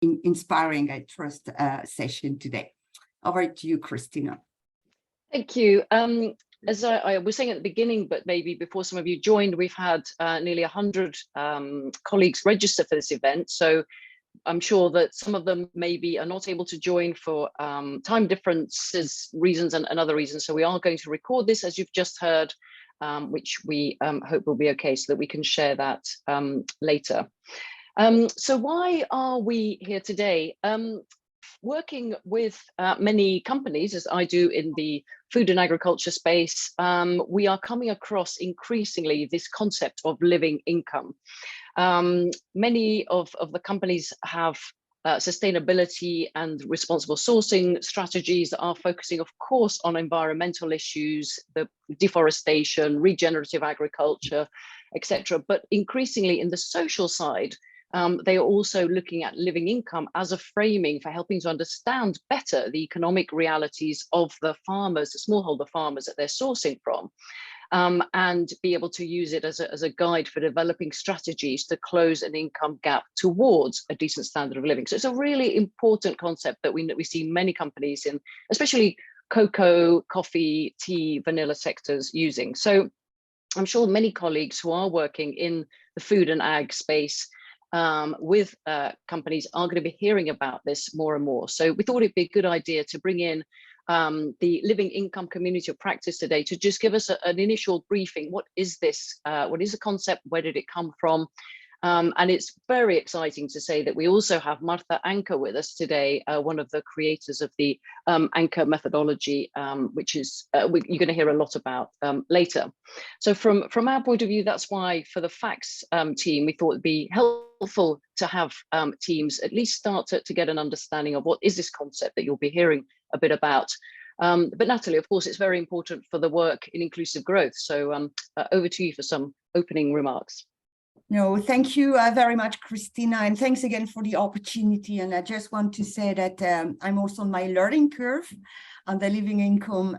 inspiring, I trust, session today. Over to you, Christina. Thank you. As I was saying at the beginning, but maybe before some of you joined, we've had nearly 100 colleagues register for this event. So I'm sure that some of them maybe are not able to join for time differences reasons and other reasons. So we are going to record this, as you've just heard, which we hope will be okay, so that we can share that later. So why are we here today? Working with many companies, as I do in the food and agriculture space, we are coming across increasingly this concept of living income. Many of the companies have sustainability and responsible sourcing strategies that are focusing, of course, on environmental issues, the deforestation, regenerative agriculture, etc. But increasingly in the social side, they are also looking at living income as a framing for helping to understand better the economic realities of the farmers, the smallholder farmers that they're sourcing from, and be able to use it as a guide for developing strategies to close an income gap towards a decent standard of living. So it's a really important concept that we see many companies in, especially cocoa, coffee, tea, vanilla sectors using. So I'm sure many colleagues who are working in the food and ag space with companies are going to be hearing about this more and more. So we thought it'd be a good idea to bring in the living income community of practice today to just give us an initial briefing. What is this? What is the concept? Where did it come from? And it's very exciting to say that we also have Martha Anker with us today, one of the creators of the Anker methodology, which is you're going to hear a lot about later. So from our point of view, that's why for the FACS team, we thought it'd be helpful to have teams at least start to get an understanding of what is this concept that you'll be hearing a bit about. But Natalie, of course, it's very important for the work in inclusive growth. So over to you for some opening remarks. No, thank you very much, Christina, and thanks again for the opportunity. And I just want to say that I'm also on my learning curve on the living income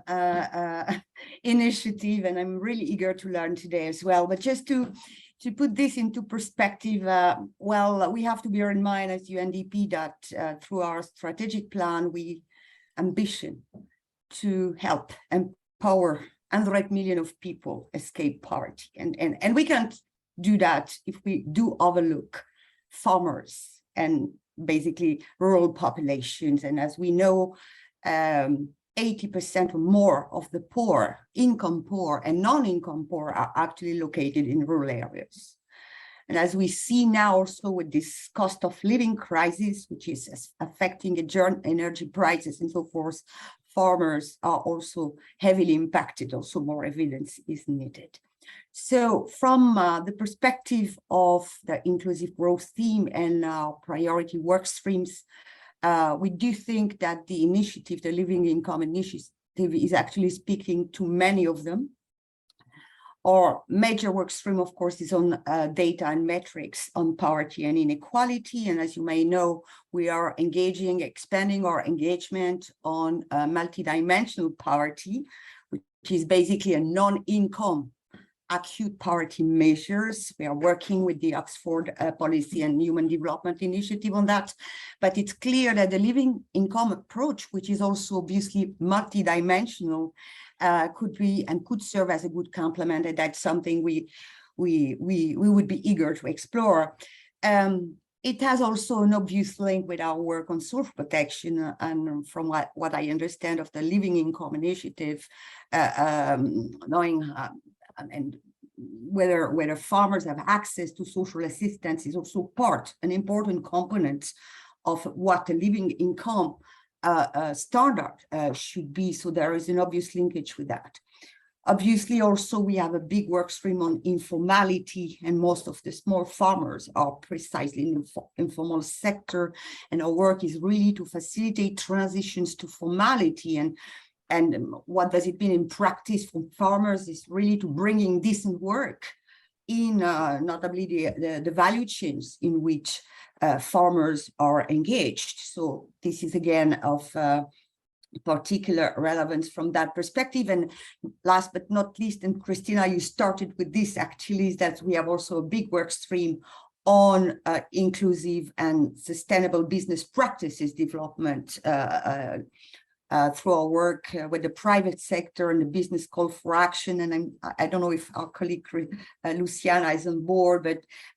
initiative, and I'm really eager to learn today as well. But just to put this into perspective, well, we have to bear in mind as UNDP that through our strategic plan, we ambition to help empower 100 million of people escape poverty, and we can't do that if we do overlook farmers and basically rural populations. And as we know, 80% or more of the poor, income poor and non-income poor, are actually located in rural areas. And as we see now also with this cost of living crisis, which is affecting energy prices and so forth, farmers are also heavily impacted. Also more evidence is needed. So from the perspective of the inclusive growth theme and our priority work streams, we do think that the initiative, the Living Income Initiative, is actually speaking to many of them. Our major work stream, of course, is on data and metrics on poverty and inequality. And as you may know, we are expanding our engagement on multidimensional poverty, which is basically a non-income acute poverty measures. We are working with the Oxford Policy and Human Development Initiative on that, but it's clear that the living income approach, which is also obviously multidimensional, could serve as a good complement, and that's something we would be eager to explore. It has also an obvious link with our work on social protection, and from what I understand of the Living Income Initiative, knowing and whether farmers have access to social assistance is also an important component of what the living income standard should be. So there is an obvious linkage with that. Obviously, also, we have a big work stream on informality, and most of the small farmers are precisely in the informal sector. And our work is really to facilitate transitions to formality. And what does it mean in practice for farmers is really to bring in decent work in notably the value chains in which farmers are engaged. So this is again of particular relevance from that perspective. And last but not least, and Christina, you started with this actually, is that we have also a big work stream on inclusive and sustainable business practices development through our work with the private sector and the business call for action. And I don't know if our colleague Luciana is on board,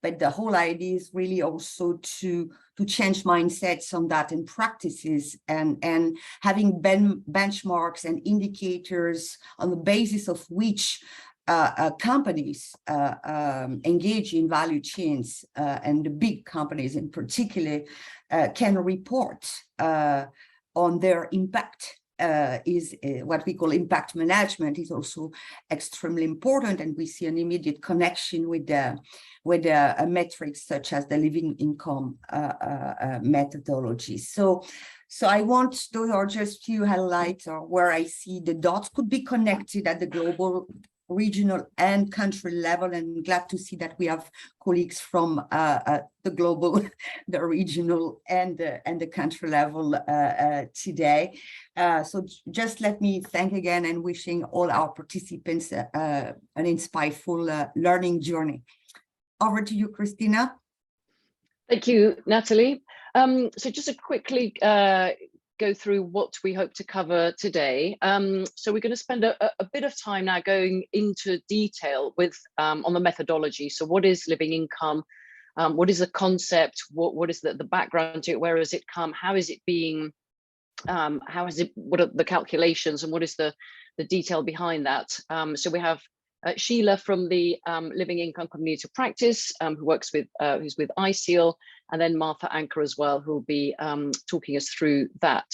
but the whole idea is really also to change mindsets on that and practices, and having benchmarks and indicators on the basis of which companies engage in value chains, and the big companies in particular can report on their impact. Is what we call impact management is also extremely important, and we see an immediate connection with metrics such as the living income methodology. So those are just few highlights where I see the dots could be connected at the global, regional and country level, and glad to see that we have colleagues from the global, the regional and the country level today. So just let me thank again and wishing all our participants an insightful learning journey. Over to you, Christina. Thank you, Natalie. So just to quickly go through what we hope to cover today. So we're going to spend a bit of time now going into detail with on the methodology. So what is living income? What is the concept? What is the background to it? Where has it come? How is it being? What are the calculations, and what is the detail behind that? So we have Sheila from the Living Income Community of Practice, who works with who's with ICEAL, and then Martha Anker as well, who will be talking us through that.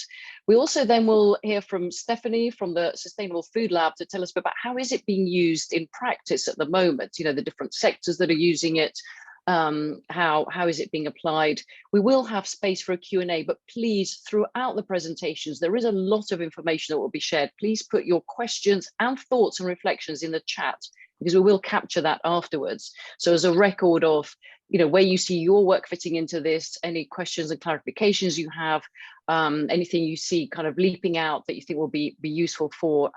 We also then will hear from Stephanie from the Sustainable Food Lab to tell us about how is it being used in practice at the moment, you know, the different sectors that are using it, how is it being applied. We will have space for a Q&A, but please, throughout the presentations, there is a lot of information that will be shared. Please put your questions and thoughts and reflections in the chat, because we will capture that afterwards. So as a record of, you know, where you see your work fitting into this, any questions and clarifications you have, anything you see kind of leaping out that you think will be useful for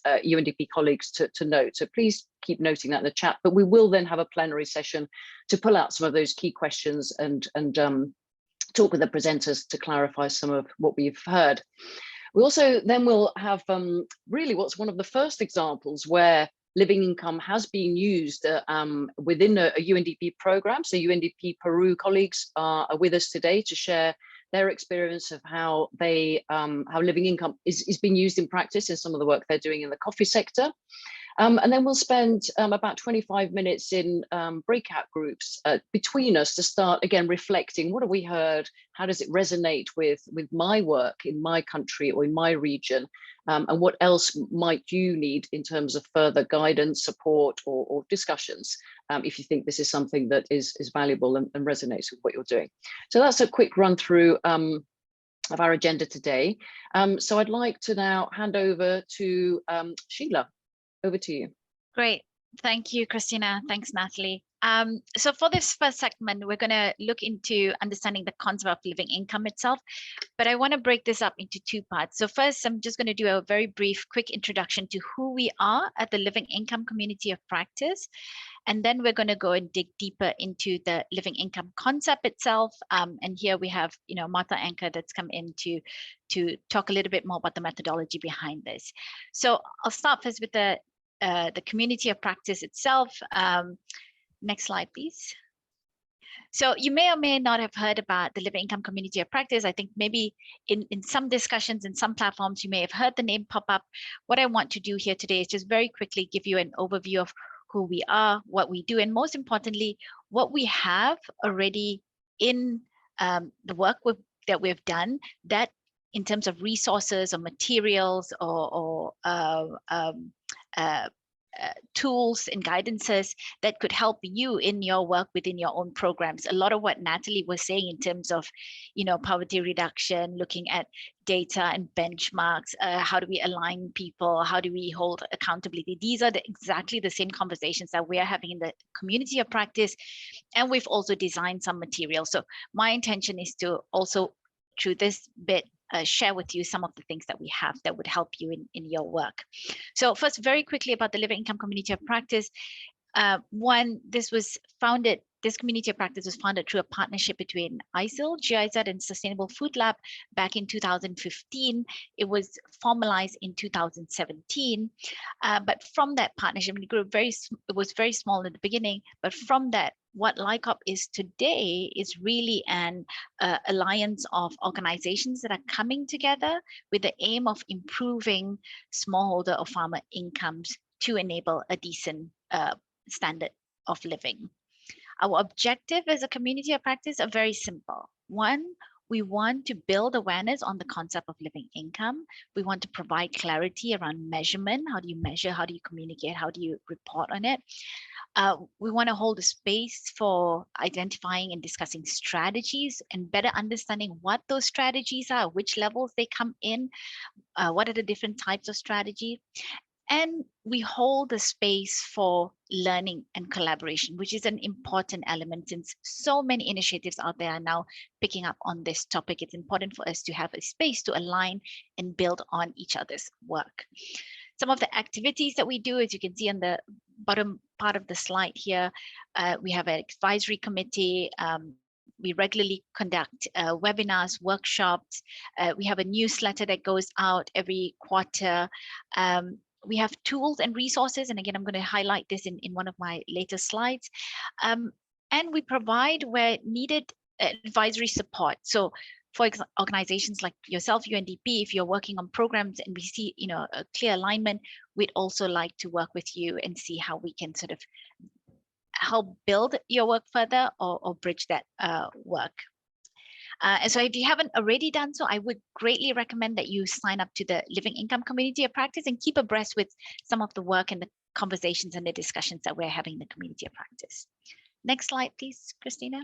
UNDP colleagues to note. So please keep noting that in the chat, but we will then have a plenary session to pull out some of those key questions and talk with the presenters to clarify some of what we've heard. We also then will have really what's one of the first examples where living income has been used within a UNDP program. So UNDP Peru colleagues are with us today to share their experience of how how living income is being used in practice in some of the work they're doing in the coffee sector. And then we'll spend about 25 minutes in breakout groups between us to start again reflecting, what have we heard? How does it resonate with my work in my country or in my region? And what else might you need in terms of further guidance, support, or discussions, if you think this is something that is valuable and resonates with what you're doing. So that's a quick run through of our agenda today. So I'd like to now hand over to Sheila. Over to you. Great. Thank you, Christina. Thanks, Natalie. So for this first segment, we're going to look into understanding the concept of living income itself, but I want to break this up into two parts. So first, I'm just going to do a very brief, quick introduction to who we are at the Living Income Community of Practice. And then we're going to go and dig deeper into the living income concept itself. And here we have, you know, Martha Anker that's come in to talk a little bit more about the methodology behind this. So I'll start first with the community of practice itself. Next slide, please. So you may or may not have heard about the Living Income Community of Practice. I think maybe in some discussions in some platforms, you may have heard the name pop up. What I want to do here today is just very quickly give you an overview of who we are, what we do, and most importantly, what we have already in the work that we've done, that in terms of resources or materials or tools and guidances that could help you in your work within your own programs. A lot of what Natalie was saying in terms of, you know, poverty reduction, looking at data and benchmarks, how do we align people, how do we hold accountability? These are exactly the same conversations that we are having in the community of practice, and we've also designed some material. So my intention is to also, through this bit, share with you some of the things that we have that would help you in your work. So first, very quickly about the Living Income Community of Practice. One, this was founded this community of practice was founded through a partnership between ISIL, GIZ, and Sustainable Food Lab back in 2015. It was formalized in 2017. But from that partnership, it was very small in the beginning, but from that, what LICOP is today is really an alliance of organizations that are coming together with the aim of improving smallholder or farmer incomes to enable a decent standard of living. Our objective as a community of practice are very simple. One, we want to build awareness on the concept of living income. We want to provide clarity around measurement. How do you measure? How do you communicate? How do you report on it? We want to hold a space for identifying and discussing strategies and better understanding what those strategies are, which levels they come in, what are the different types of strategy. And we hold a space for learning and collaboration, which is an important element since so many initiatives out there are now picking up on this topic. It's important for us to have a space to align and build on each other's work. Some of the activities that we do, as you can see on the bottom part of the slide here, we have an advisory committee. We regularly conduct webinars, workshops. We have a newsletter that goes out every quarter. We have tools and resources, and again, I'm going to highlight this in one of my later slides. And we provide, where needed, advisory support. So for organizations like yourself, UNDP, if you're working on programs and we see, a clear alignment, we'd also like to work with you and see how we can sort of help build your work further or bridge that work. And so if you haven't already done so, I would greatly recommend that you sign up to the Living Income Community of Practice and keep abreast with some of the work and the conversations and the discussions that we're having in the Community of Practice. Next slide, please, Christina.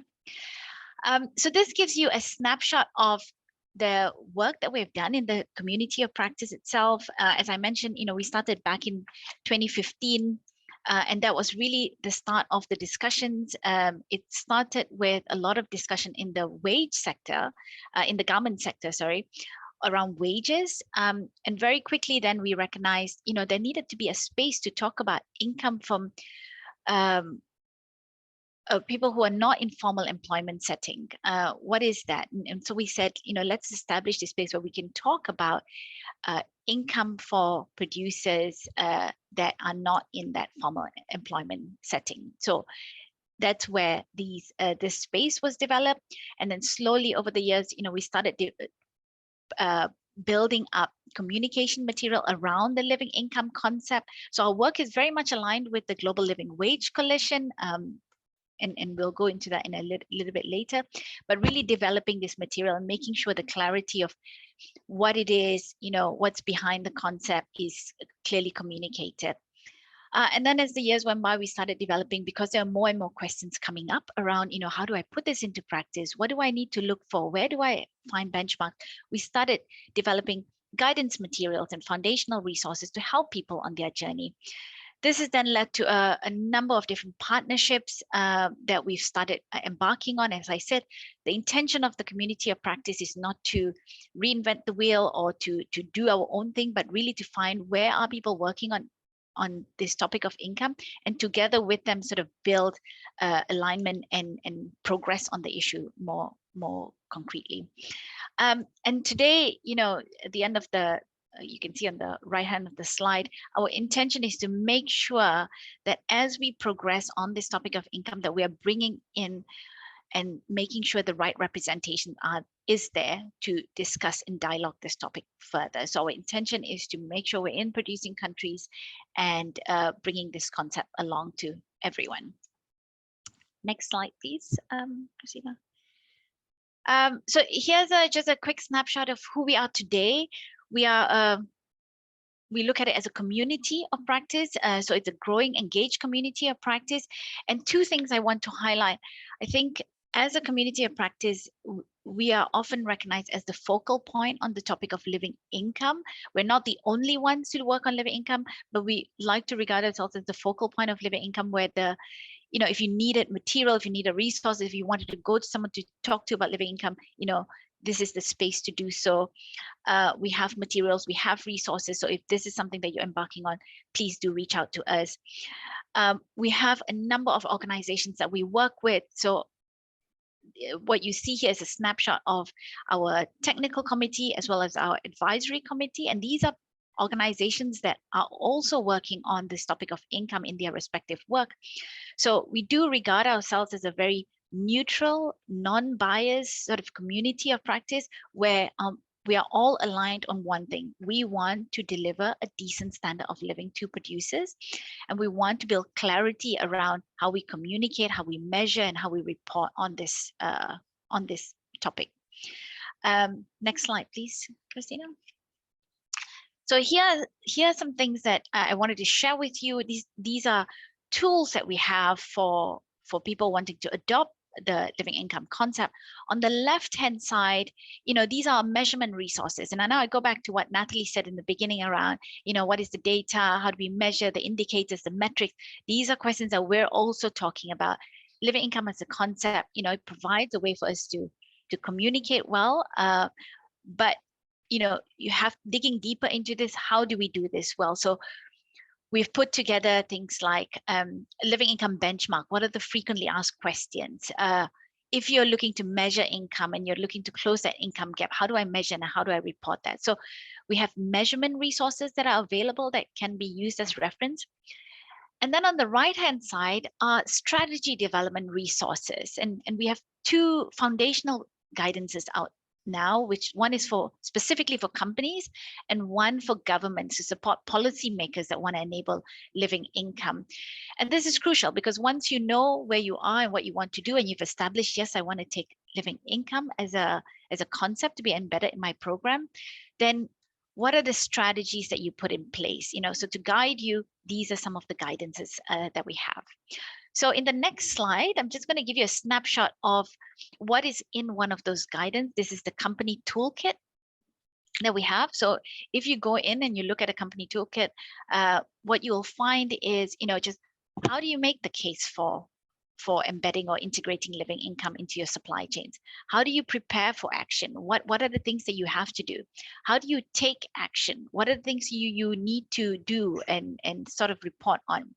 So this gives you a snapshot of the work that we've done in the Community of Practice itself. As I mentioned, we started back in 2015. And that was really the start of the discussions. It started with a lot of discussion in the wage sector, in the garment sector, sorry, around wages. And very quickly then we recognized, there needed to be a space to talk about income from people who are not in formal employment setting. What is that? And so we said, let's establish this space where we can talk about income for producers that are not in that formal employment setting. So that's where this space was developed. And then slowly over the years, we started building up communication material around the living income concept. So our work is very much aligned with the Global Living Wage Coalition. And we'll go into that in a little bit later, but really developing this material and making sure the clarity of what it is, what's behind the concept is clearly communicated. And then as the years went by, we started developing, because there are more and more questions coming up around, how do I put this into practice? What do I need to look for? Where do I find benchmarks? We started developing guidance materials and foundational resources to help people on their journey. This has then led to a number of different partnerships that we've started embarking on. As I said, the intention of the Community of Practice is not to reinvent the wheel or to do our own thing, but really to find where are people working on this topic of income, and together with them sort of build alignment and progress on the issue more concretely. And today, at the end of the you can see on the right hand of the slide, our intention is to make sure that as we progress on this topic of income, that we are bringing in and making sure the right representation is there to discuss and dialogue this topic further. So our intention is to make sure we're in producing countries and bringing this concept along to everyone. Next slide, please, Christina. So here's just a quick snapshot of who we are today. We look at it as a community of practice. So it's a growing, engaged community of practice. And two things I want to highlight. I think as a community of practice, we are often recognized as the focal point on the topic of living income. We're not the only ones to work on living income, but we like to regard ourselves as the focal point of living income, where if you needed material, if you need a resource, if you wanted to go to someone to talk to about living income, this is the space to do so. We have materials, we have resources. So if this is something that you're embarking on, please do reach out to us. We have a number of organizations that we work with. So what you see here is a snapshot of our technical committee as well as our advisory committee. And these are organizations that are also working on this topic of income in their respective work. So we do regard ourselves as a very neutral, non-biased sort of community of practice where we are all aligned on one thing. We want to deliver a decent standard of living to producers, and we want to build clarity around how we communicate, how we measure, and how we report on this topic. Next slide, please, Christina. So here are some things that I wanted to share with you. These are tools that we have for people wanting to adopt the living income concept. On the left-hand side, these are measurement resources. And I know I go back to what Natalie said in the beginning around, what is the data? How do we measure the indicators, the metrics? These are questions that we're also talking about. Living income as a concept, it provides a way for us to communicate well, but you have digging deeper into this. How do we do this well? So we've put together things like living income benchmark. What are the frequently asked questions? If you're looking to measure income and you're looking to close that income gap, how do I measure and how do I report that? So we have measurement resources that are available that can be used as reference. And then on the right-hand side are strategy development resources. And we have two foundational guidances out now, which one is specifically for companies and one for governments to support policymakers that want to enable living income. And this is crucial because once you know where you are and what you want to do, and you've established, yes, I want to take living income as a concept to be embedded in my program, then what are the strategies that you put in place? So to guide you, these are some of the guidances that we have. So in the next slide, I'm just going to give you a snapshot of what is in one of those guidance. This is the company toolkit that we have. So if you go in and you look at a company toolkit, what you'll find is, just how do you make the case for embedding or integrating living income into your supply chains? How do you prepare for action? What are the things that you have to do? How do you take action? What are the things you need to do and sort of report on?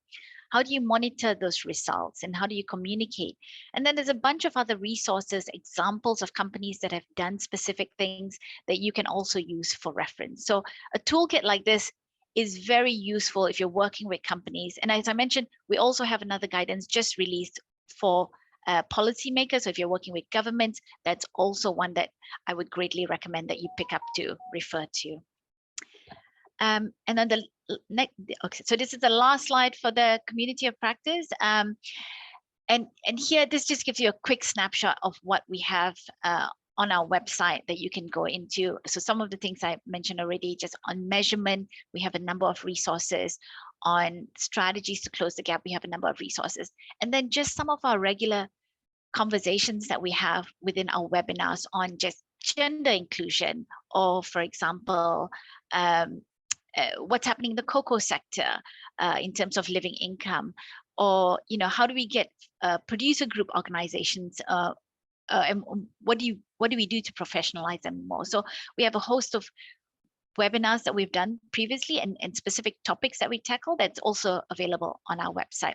How do you monitor those results and how do you communicate? And then there's a bunch of other resources, examples of companies that have done specific things that you can also use for reference. So a toolkit like this is very useful if you're working with companies. And as I mentioned, we also have another guidance just released for policymakers. So if you're working with governments, that's also one that I would greatly recommend that you pick up to refer to. And then the next, okay, so this is the last slide for the community of practice. And here, this just gives you a quick snapshot of what we have on our website that you can go into. So some of the things I mentioned already, just on measurement, we have a number of resources. On strategies to close the gap, we have a number of resources. And then just some of our regular conversations that we have within our webinars on just gender inclusion, or for example, what's happening in the cocoa sector in terms of living income, or how do we get producer group organizations, and what do we do to professionalize them more? So we have a host of webinars that we've done previously and specific topics that we tackle that's also available on our website.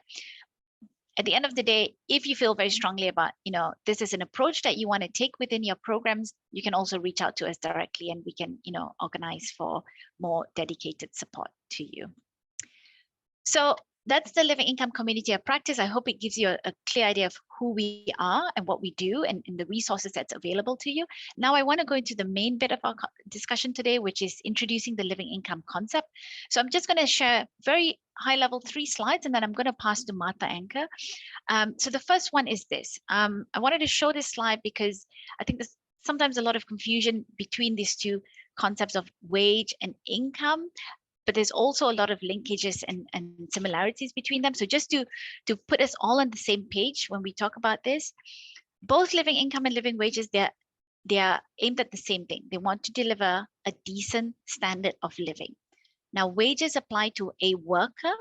At the end of the day, if you feel very strongly about, this is an approach that you want to take within your programs, you can also reach out to us directly and we can, organize for more dedicated support to you. So that's the living income community of practice. I hope it gives you a clear idea of who we are and what we do and the resources that's available to you. Now I want to go into the main bit of our discussion today, which is introducing the living income concept. So I'm just going to share very high level 3 slides, and then I'm going to pass to Martha Anker. So the first one is this. I wanted to show this slide because I think there's sometimes a lot of confusion between these two concepts of wage and income, but there's also a lot of linkages and similarities between them. So just to put us all on the same page when we talk about this, both living income and living wages, they are aimed at the same thing. They want to deliver a decent standard of living. Now, wages apply to a worker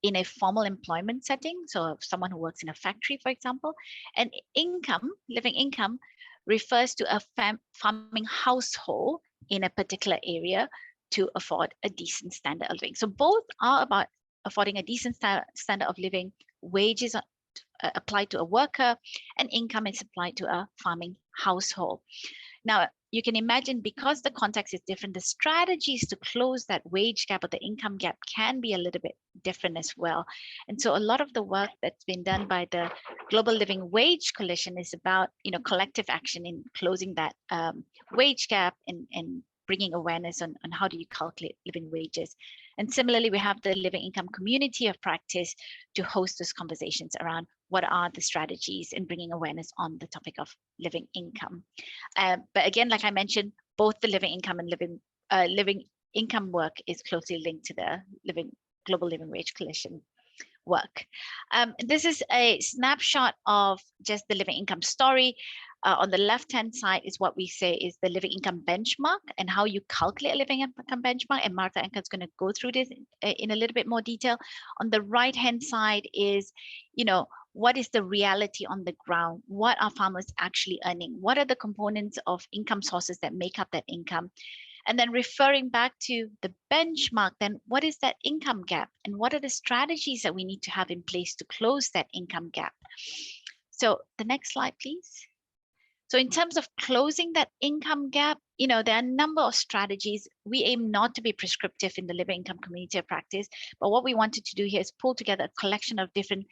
in a formal employment setting, so someone who works in a factory, for example, and income, living income, refers to a farming household in a particular area to afford a decent standard of living. So both are about affording a decent standard of living. Wages are applied to a worker, and income is applied to a farming household. Now, you can imagine, because the context is different, the strategies to close that wage gap or the income gap can be a little bit different as well. And so a lot of the work that's been done by the Global Living Wage Coalition is about, collective action in closing that wage gap and bringing awareness on how do you calculate living wages. And similarly, we have the Living Income Community of Practice to host those conversations around what are the strategies in bringing awareness on the topic of living income. But again, like I mentioned, both the living income and living income work is closely linked to the Global Living Wage Coalition work. This is a snapshot of just the living income story. On the left-hand side is what we say is the living income benchmark and how you calculate a living income benchmark. And Martha Anka is going to go through this in a little bit more detail. On the right-hand side is, what is the reality on the ground? What are farmers actually earning? What are the components of income sources that make up that income? And then referring back to the benchmark, then what is that income gap? And what are the strategies that we need to have in place to close that income gap? So the next slide, please. So in terms of closing that income gap, there are a number of strategies. We aim not to be prescriptive in the living income community of practice, but what we wanted to do here is pull together a collection of different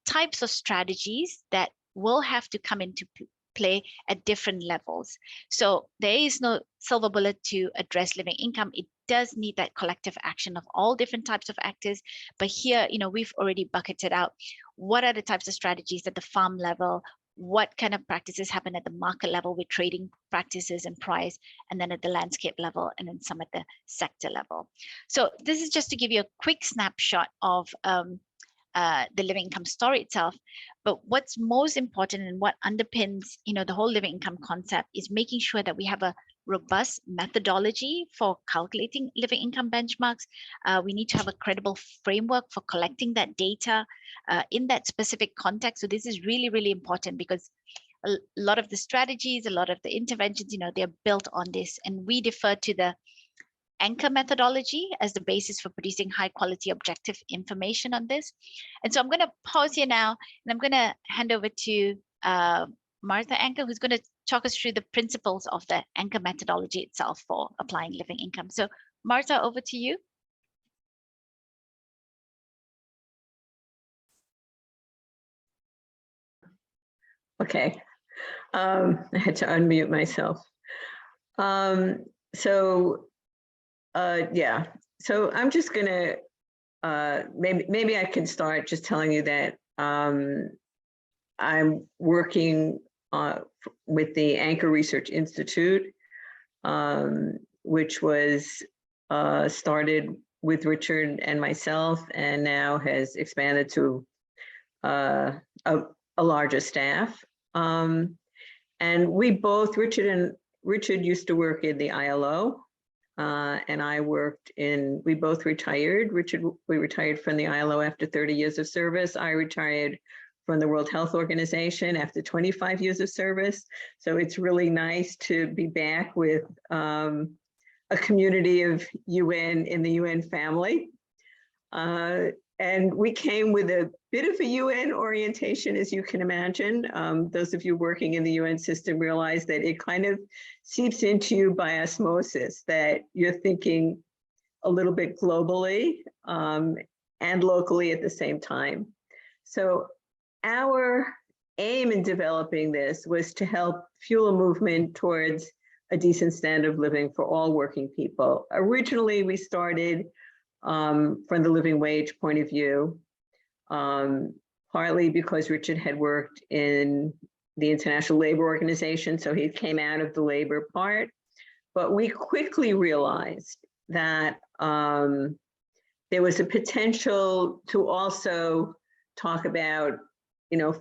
types of strategies that will have to come into play at different levels. So there is no silver bullet to address living income. It does need that collective action of all different types of actors. But here, we've already bucketed out what are the types of strategies at the farm level, what kind of practices happen at the market level with trading practices and price, and then at the landscape level, and then some at the sector level. So this is just to give you a quick snapshot of the living income story itself. But what's most important and what underpins, the whole living income concept is making sure that we have a robust methodology for calculating living income benchmarks. We need to have a credible framework for collecting that data in that specific context. So this is really, really important because a lot of the strategies, a lot of the interventions, they're built on this, and we defer to the anchor methodology as the basis for producing high quality objective information on this. And so I'm going to pause here now, and I'm going to hand over to Martha Anka, who's going to talk us through the principles of the anchor methodology itself for applying living income. So Martha, over to you. Okay, I had to unmute myself. Yeah, so I'm just gonna, maybe I can start just telling you that I'm working with the Anchor Research Institute, which was started with Richard and myself, and now has expanded to a larger staff. And we both, Richard used to work in the ILO, and I worked we both retired. We retired from the ILO after 30 years of service. I retired from the World Health Organization after 25 years of service. So it's really nice to be back with a community of UN in the UN family. And we came with a bit of a UN orientation, as you can imagine. Those of you working in the UN system realize that it kind of seeps into you by osmosis, that you're thinking a little bit globally and locally at the same time. So our aim in developing this was to help fuel a movement towards a decent standard of living for all working people. Originally, we started from the living wage point of view, partly because Richard had worked in the International Labor Organization, so he came out of the labor part. But we quickly realized that there was a potential to also talk about,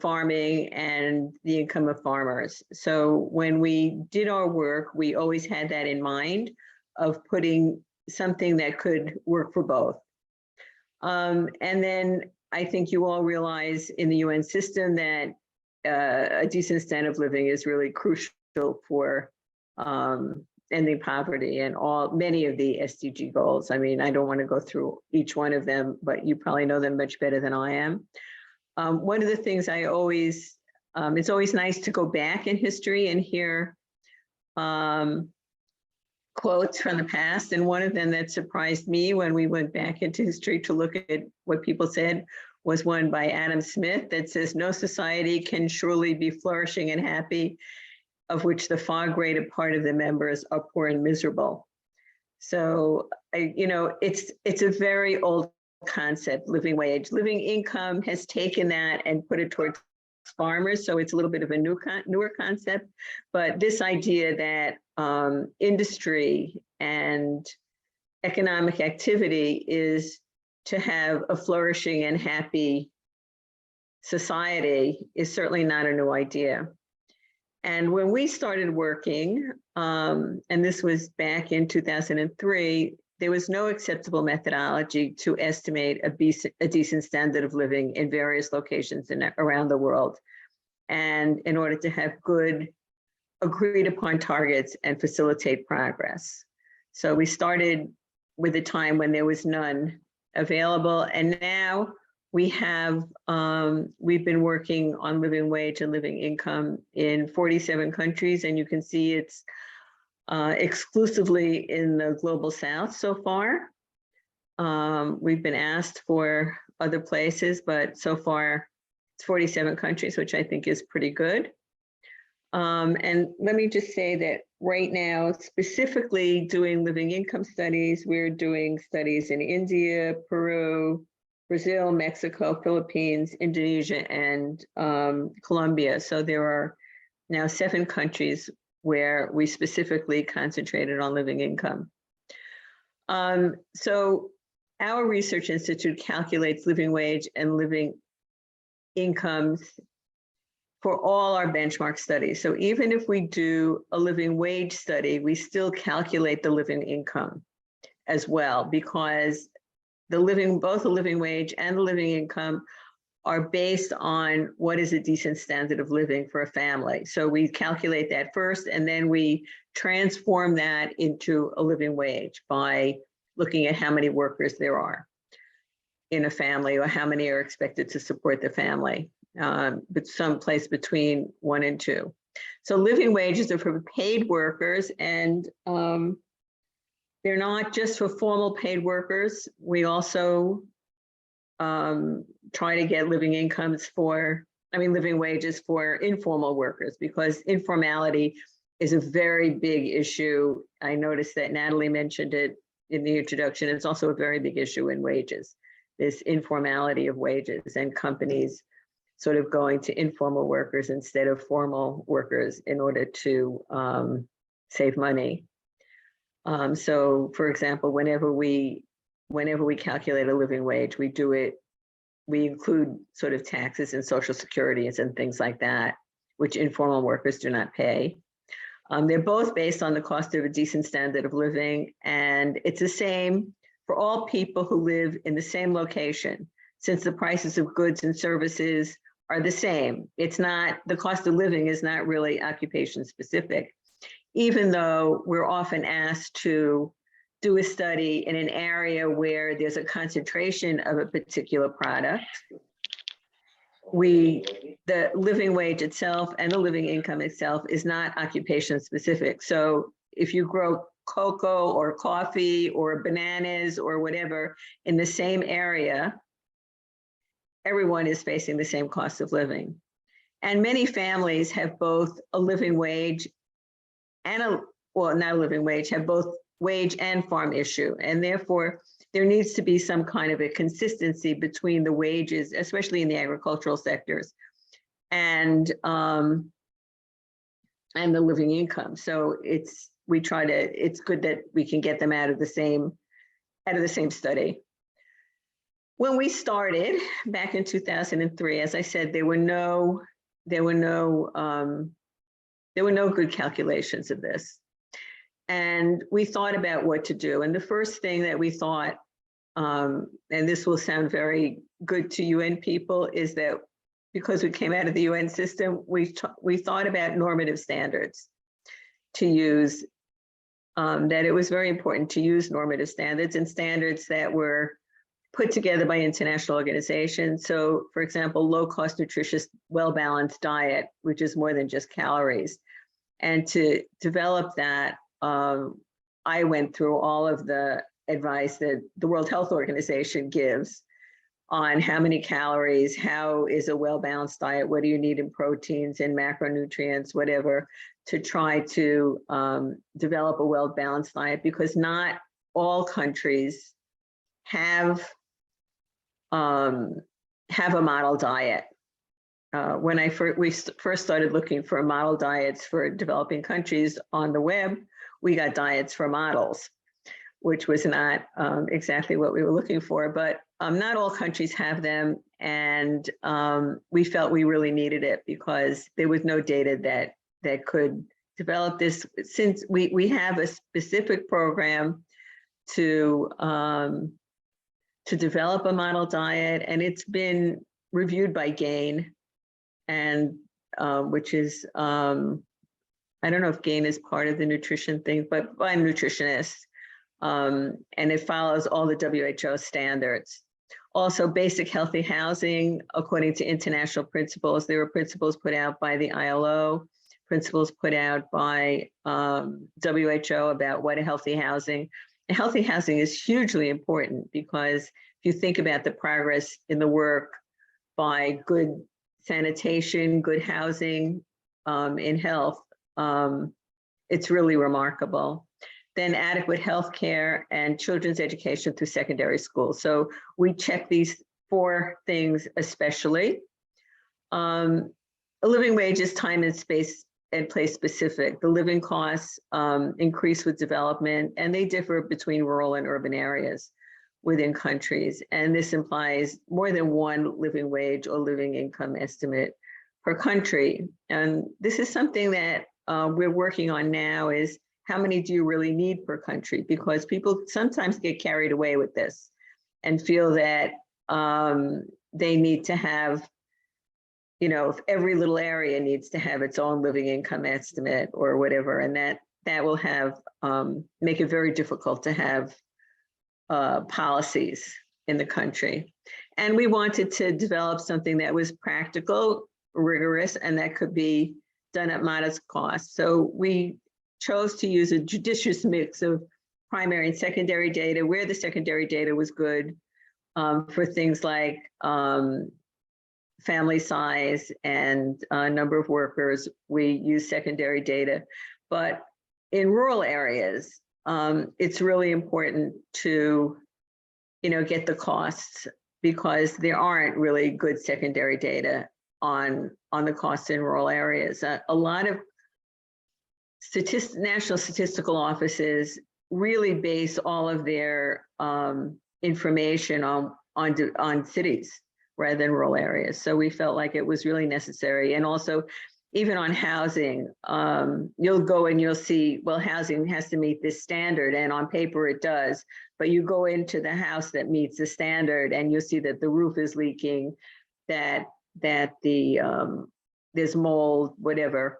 farming and the income of farmers. So when we did our work, we always had that in mind of putting something that could work for both. And then I think you all realize in the UN system that a decent standard of living is really crucial for ending poverty and many of the SDG goals. I mean, I don't want to go through each one of them, but you probably know them much better than I am. One of the things I always, it's always nice to go back in history and hear quotes from the past. And one of them that surprised me when we went back into history to look at what people said was one by Adam Smith that says, "No society can surely be flourishing and happy of which the far greater part of the members are poor and miserable." So, it's a very old concept, living wage. Living income has taken that and put it towards farmers, so it's a little bit of a newer concept. But this idea that industry and economic activity is to have a flourishing and happy society is certainly not a new idea. And when we started working, and this was back in 2003, there was no acceptable methodology to estimate a decent standard of living in various locations around the world. And in order to have good agreed upon targets and facilitate progress. So we started with a time when there was none available. And now we have, we've been working on living wage and living income in 47 countries. And you can see it's exclusively in the global South so far. We've been asked for other places, but so far it's 47 countries, which I think is pretty good. And let me just say that right now, specifically doing living income studies, we're doing studies in India, Peru, Brazil, Mexico, Philippines, Indonesia, and Colombia. So there are now 7 countries where we specifically concentrated on living income. So our research institute calculates living wage and living incomes for all our benchmark studies. So even if we do a living wage study, we still calculate the living income as well, because both the living wage and the living income are based on what is a decent standard of living for a family. So we calculate that first, and then we transform that into a living wage by looking at how many workers there are in a family or how many are expected to support the family. But someplace between 1 and 2. So living wages are for paid workers, and they're not just for formal paid workers. We also try to get living wages for informal workers, because informality is a very big issue. I noticed that Natalie mentioned it in the introduction. It's also a very big issue in wages, this informality of wages, and companies sort of going to informal workers instead of formal workers in order to save money. So for example, whenever we calculate a living wage, we include sort of taxes and social securities and things like that, which informal workers do not pay. They're both based on the cost of a decent standard of living, and it's the same for all people who live in the same location, since the prices of goods and services are the same. It's not, the cost of living is not really occupation specific, even though we're often asked to do a study in an area where there's a concentration of a particular product. The living wage itself and the living income itself is not occupation specific. So if you grow cocoa or coffee or bananas or whatever in the same area, everyone is facing the same cost of living. And many families have both a living wage and not a living wage, have both wage and farm issue. And therefore, there needs to be some kind of a consistency between the wages, especially in the agricultural sectors, and the living income. So it's good that we can get them out of the same study. When we started back in 2003, as I said, there were no good calculations of this. And we thought about what to do. And the first thing that we thought, and this will sound very good to UN people, is that because we came out of the UN system, we thought about normative standards. to use, that it was very important to use normative standards and standards that were put together by international organizations. So, for example, low-cost, nutritious, well-balanced diet, which is more than just calories. And to develop that, I went through all of the advice that the World Health Organization gives on how many calories, how is a well-balanced diet, what do you need in proteins and macronutrients, whatever, to try to develop a well-balanced diet, because not all countries have a model diet. When we first started looking for model diets for developing countries on the web, we got diets for models, which was not exactly what we were looking for, but not all countries have them. And we felt we really needed it because there was no data that could develop this. Since we have a specific program to develop a model diet, and it's been reviewed by GAIN, and which is, I don't know if GAIN is part of the nutrition thing, but by nutritionists. And it follows all the WHO standards. Also, basic healthy housing, according to international principles. There were principles put out by the ILO, principles put out by WHO about what a healthy housing. And healthy housing is hugely important, because if you think about the progress in the work by good sanitation, good housing in health, it's really remarkable. Then adequate health care and children's education through secondary school. So we check these 4 things especially. A living wage is time and space and place specific. The living costs increase with development, and they differ between rural and urban areas within countries. And this implies more than one living wage or living income estimate per country. And this is something that we're working on now, is how many do you really need per country? Because people sometimes get carried away with this and feel that they need to have, if every little area needs to have its own living income estimate or whatever, and that will have make it very difficult to have policies in the country. And we wanted to develop something that was practical, rigorous, and that could be done at modest cost. So we chose to use a judicious mix of primary and secondary data. Where the secondary data was good for things like family size and number of workers, we use secondary data. But in rural areas, it's really important to, get the costs, because there aren't really good secondary data on the costs in rural areas. A lot of national statistical offices really base all of their information on cities rather than rural areas. So we felt like it was really necessary. And also, even on housing, you'll go and you'll see, well, housing has to meet this standard, and on paper it does, but you go into the house that meets the standard and you'll see that the roof is leaking, that there's mold, whatever.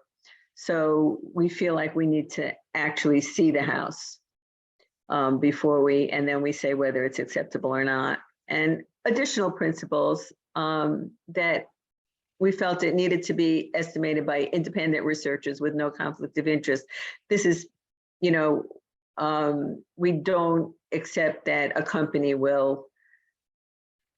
So we feel like we need to actually see the house and then we say whether it's acceptable or not. And additional principles that we felt it needed to be estimated by independent researchers with no conflict of interest. This is, we don't accept that a company will,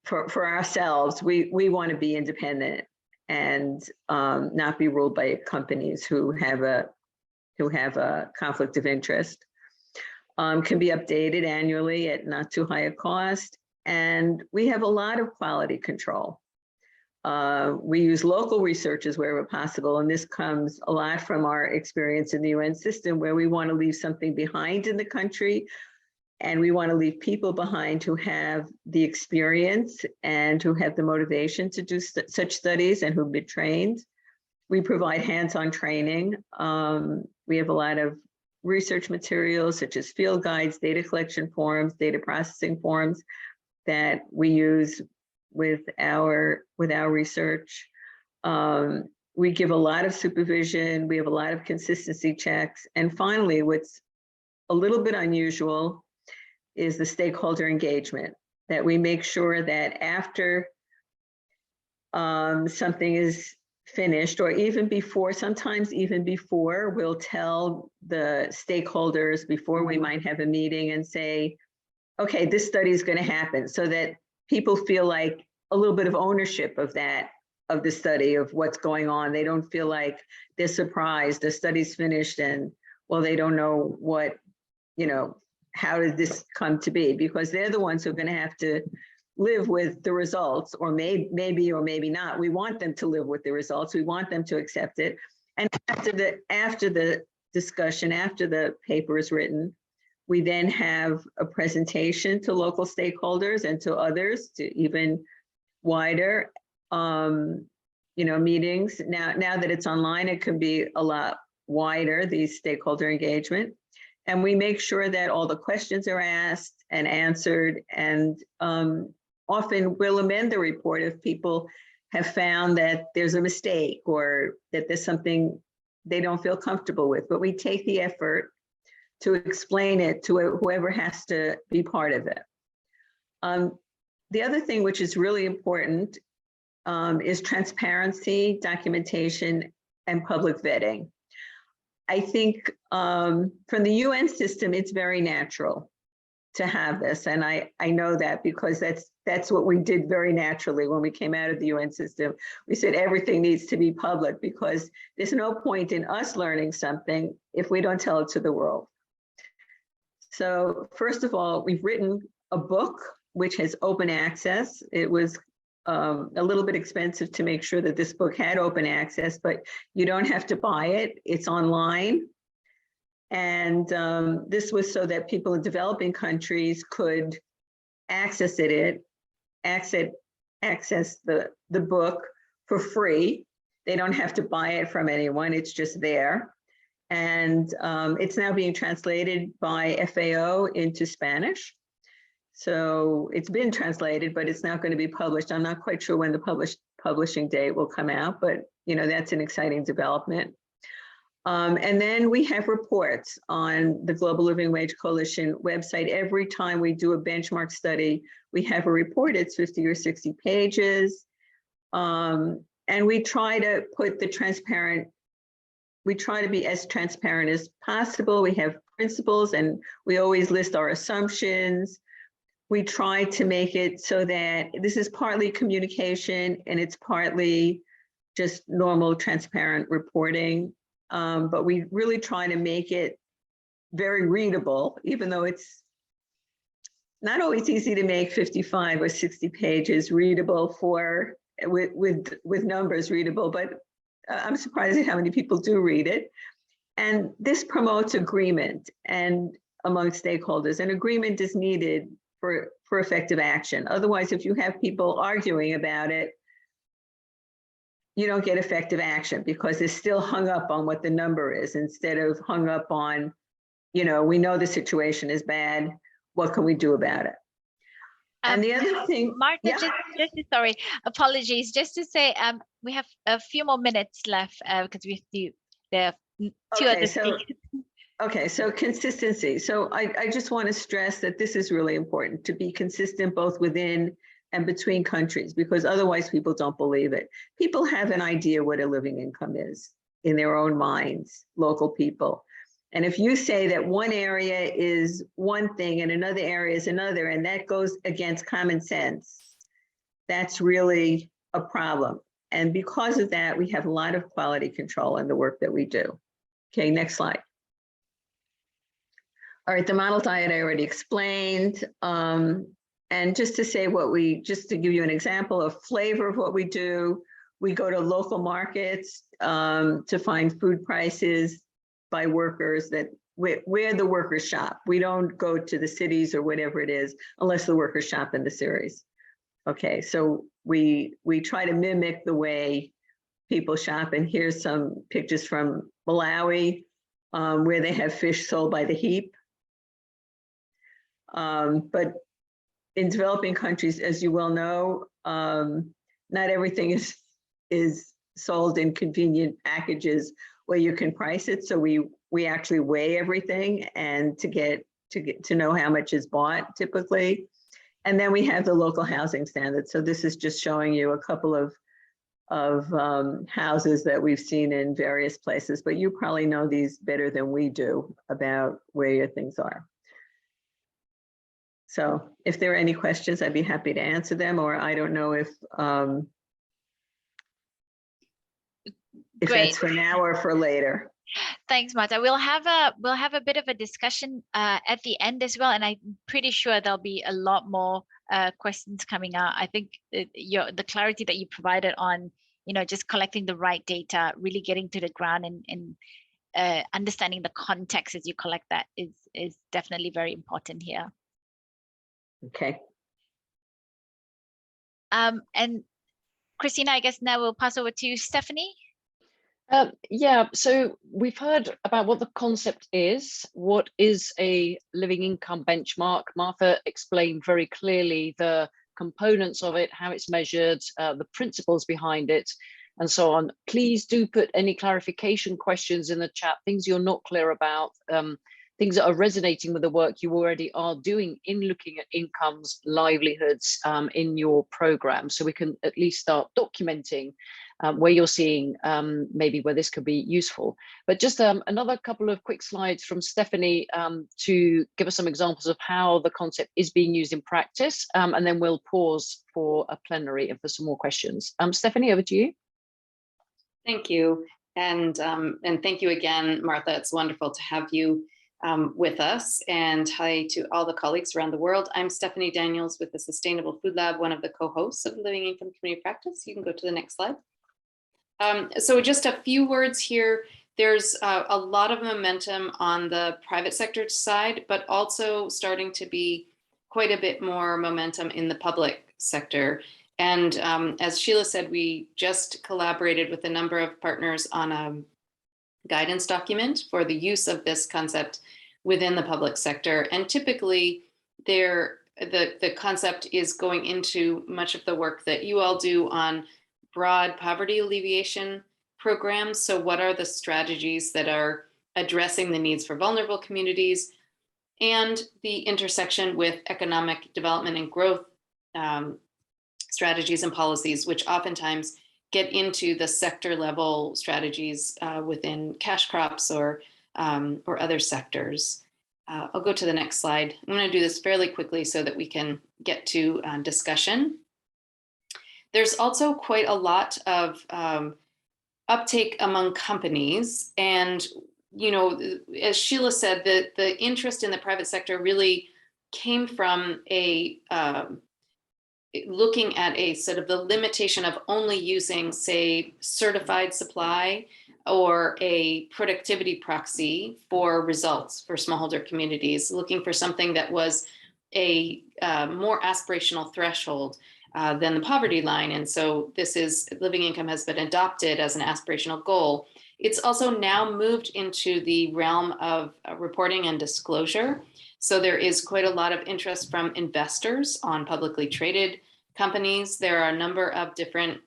for ourselves, we want to be independent and not be ruled by companies who have a conflict of interest. Can be updated annually at not too high a cost. And we have a lot of quality control. We use local researchers wherever possible, and this comes a lot from our experience in the UN system, where we want to leave something behind in the country, and we want to leave people behind who have the experience and who have the motivation to do such studies and who've been trained. We provide hands-on training. We have a lot of research materials such as field guides, data collection forms, data processing forms that we use with our research. We give a lot of supervision. We have a lot of consistency checks. And finally, what's a little bit unusual is the stakeholder engagement, that we make sure that after something is finished, or even before, sometimes even before, we'll tell the stakeholders before we might have a meeting and say, okay, this study is going to happen, so that people feel like a little bit of ownership of that, of the study, of what's going on. They don't feel like they're surprised, the study's finished and, well, they don't know what, you know, how did this come to be? Because they're the ones who are going to have to live with the results, or maybe or maybe not. We want them to live with the results. We want them to accept it. And after the discussion, after the paper is written, we then have a presentation to local stakeholders and to others, to even wider, you know, meetings. Now that it's online, it can be a lot wider, these stakeholder engagement. And we make sure that all the questions are asked and answered, and often we'll amend the report if people have found that there's a mistake or that there's something they don't feel comfortable with, but we take the effort to explain it to whoever has to be part of it. The other thing which is really important is transparency, documentation, and public vetting. I think from the UN system, it's very natural to have this. And I know that because that's what we did very naturally when we came out of the UN system. We said everything needs to be public, because there's no point in us learning something if we don't tell it to the world. So first of all, we've written a book which has open access. It was a little bit expensive to make sure that this book had open access, but you don't have to buy it. It's online. And this was so that people in developing countries could access the book for free. They don't have to buy it from anyone. It's just there. And it's now being translated by FAO into Spanish. So it's been translated, but it's not going to be published. I'm not quite sure when the publishing date will come out, but you know, that's an exciting development. And then we have reports on the Global Living Wage Coalition website. Every time we do a benchmark study, we have a report. It's 50 or 60 pages. And we try to put we try to be as transparent as possible. We have principles and we always list our assumptions. We try to make it so that this is partly communication and it's partly just normal transparent reporting. But we really try to make it very readable, even though it's not always easy to make 55 or 60 pages readable with numbers readable, but I'm surprised at how many people do read it. And this promotes agreement and among stakeholders, and agreement is needed for effective action. Otherwise, if you have people arguing about it, you don't get effective action because they're still hung up on what the number is instead of hung up on, you know, we know the situation is bad. What can we do about it? And the other thing, Martha, yeah. just sorry, apologies. Just to say, we have a few more minutes left because there are two other speakers. Okay, so consistency. So I just want to stress that this is really important, to be consistent both within and between countries, because otherwise people don't believe it. People have an idea what a living income is in their own minds, local people. And if you say that one area is one thing and another area is another, and that goes against common sense, that's really a problem. And because of that, we have a lot of quality control in the work that we do. Okay, next slide. All right, the model diet I already explained. And just to say just to give you an example, a flavor of what we do, we go to local markets to find food prices by workers where the workers shop. We don't go to the cities or whatever it is, unless the workers shop in the cities. Okay, so we try to mimic the way people shop. And here's some pictures from Malawi, where they have fish sold by the heap. But in developing countries, as you well know, not everything is sold in convenient packages where you can price it. So we actually weigh everything and to know how much is bought typically. And then we have the local housing standards. So this is just showing you a couple of houses that we've seen in various places, but you probably know these better than we do about where your things are. So if there are any questions, I'd be happy to answer them, or I don't know if Great. that's for now or for later. Thanks, Marta. We'll have a bit of a discussion at the end as well, and I'm pretty sure there'll be a lot more questions coming out. I think the clarity that you provided on, just collecting the right data, really getting to the ground and understanding the context as you collect that is definitely very important here. Okay. And Christina, I guess now we'll pass over to Stephanie. Yeah, so we've heard about what the concept is. What is a living income benchmark? Martha explained very clearly the components of it, how it's measured, the principles behind it, and so on. Please do put any clarification questions in the chat, things you're not clear about, things that are resonating with the work you already are doing in looking at incomes, livelihoods in your program, so we can at least start documenting where you're seeing maybe where this could be useful. But just another couple of quick slides from Stephanie to give us some examples of how the concept is being used in practice, and then we'll pause for a plenary and for some more questions. Stephanie, over to you. Thank you, and thank you again, Martha. It's wonderful to have you with us, and hi to all the colleagues around the world. I'm Stephanie Daniels with the Sustainable Food Lab, one of the co-hosts of Living Income Community Practice. You can go to the next slide. So just a few words here. There's a lot of momentum on the private sector side, but also starting to be quite a bit more momentum in the public sector. And as Sheila said, we just collaborated with a number of partners on a guidance document for the use of this concept within the public sector. And typically the concept is going into much of the work that you all do on broad poverty alleviation programs. So what are the strategies that are addressing the needs for vulnerable communities, and the intersection with economic development and growth strategies and policies, which oftentimes get into the sector level strategies within cash crops or other sectors. I'll go to the next slide. I'm going to do this fairly quickly so that we can get to discussion. There's also quite a lot of uptake among companies. And, as Sheila said, the interest in the private sector really came from looking at a sort of the limitation of only using, say, certified supply or a productivity proxy for results for smallholder communities, looking for something that was a more aspirational threshold than the poverty line. And so living income has been adopted as an aspirational goal. It's also now moved into the realm of reporting and disclosure. So there is quite a lot of interest from investors on publicly traded companies. There are a number of different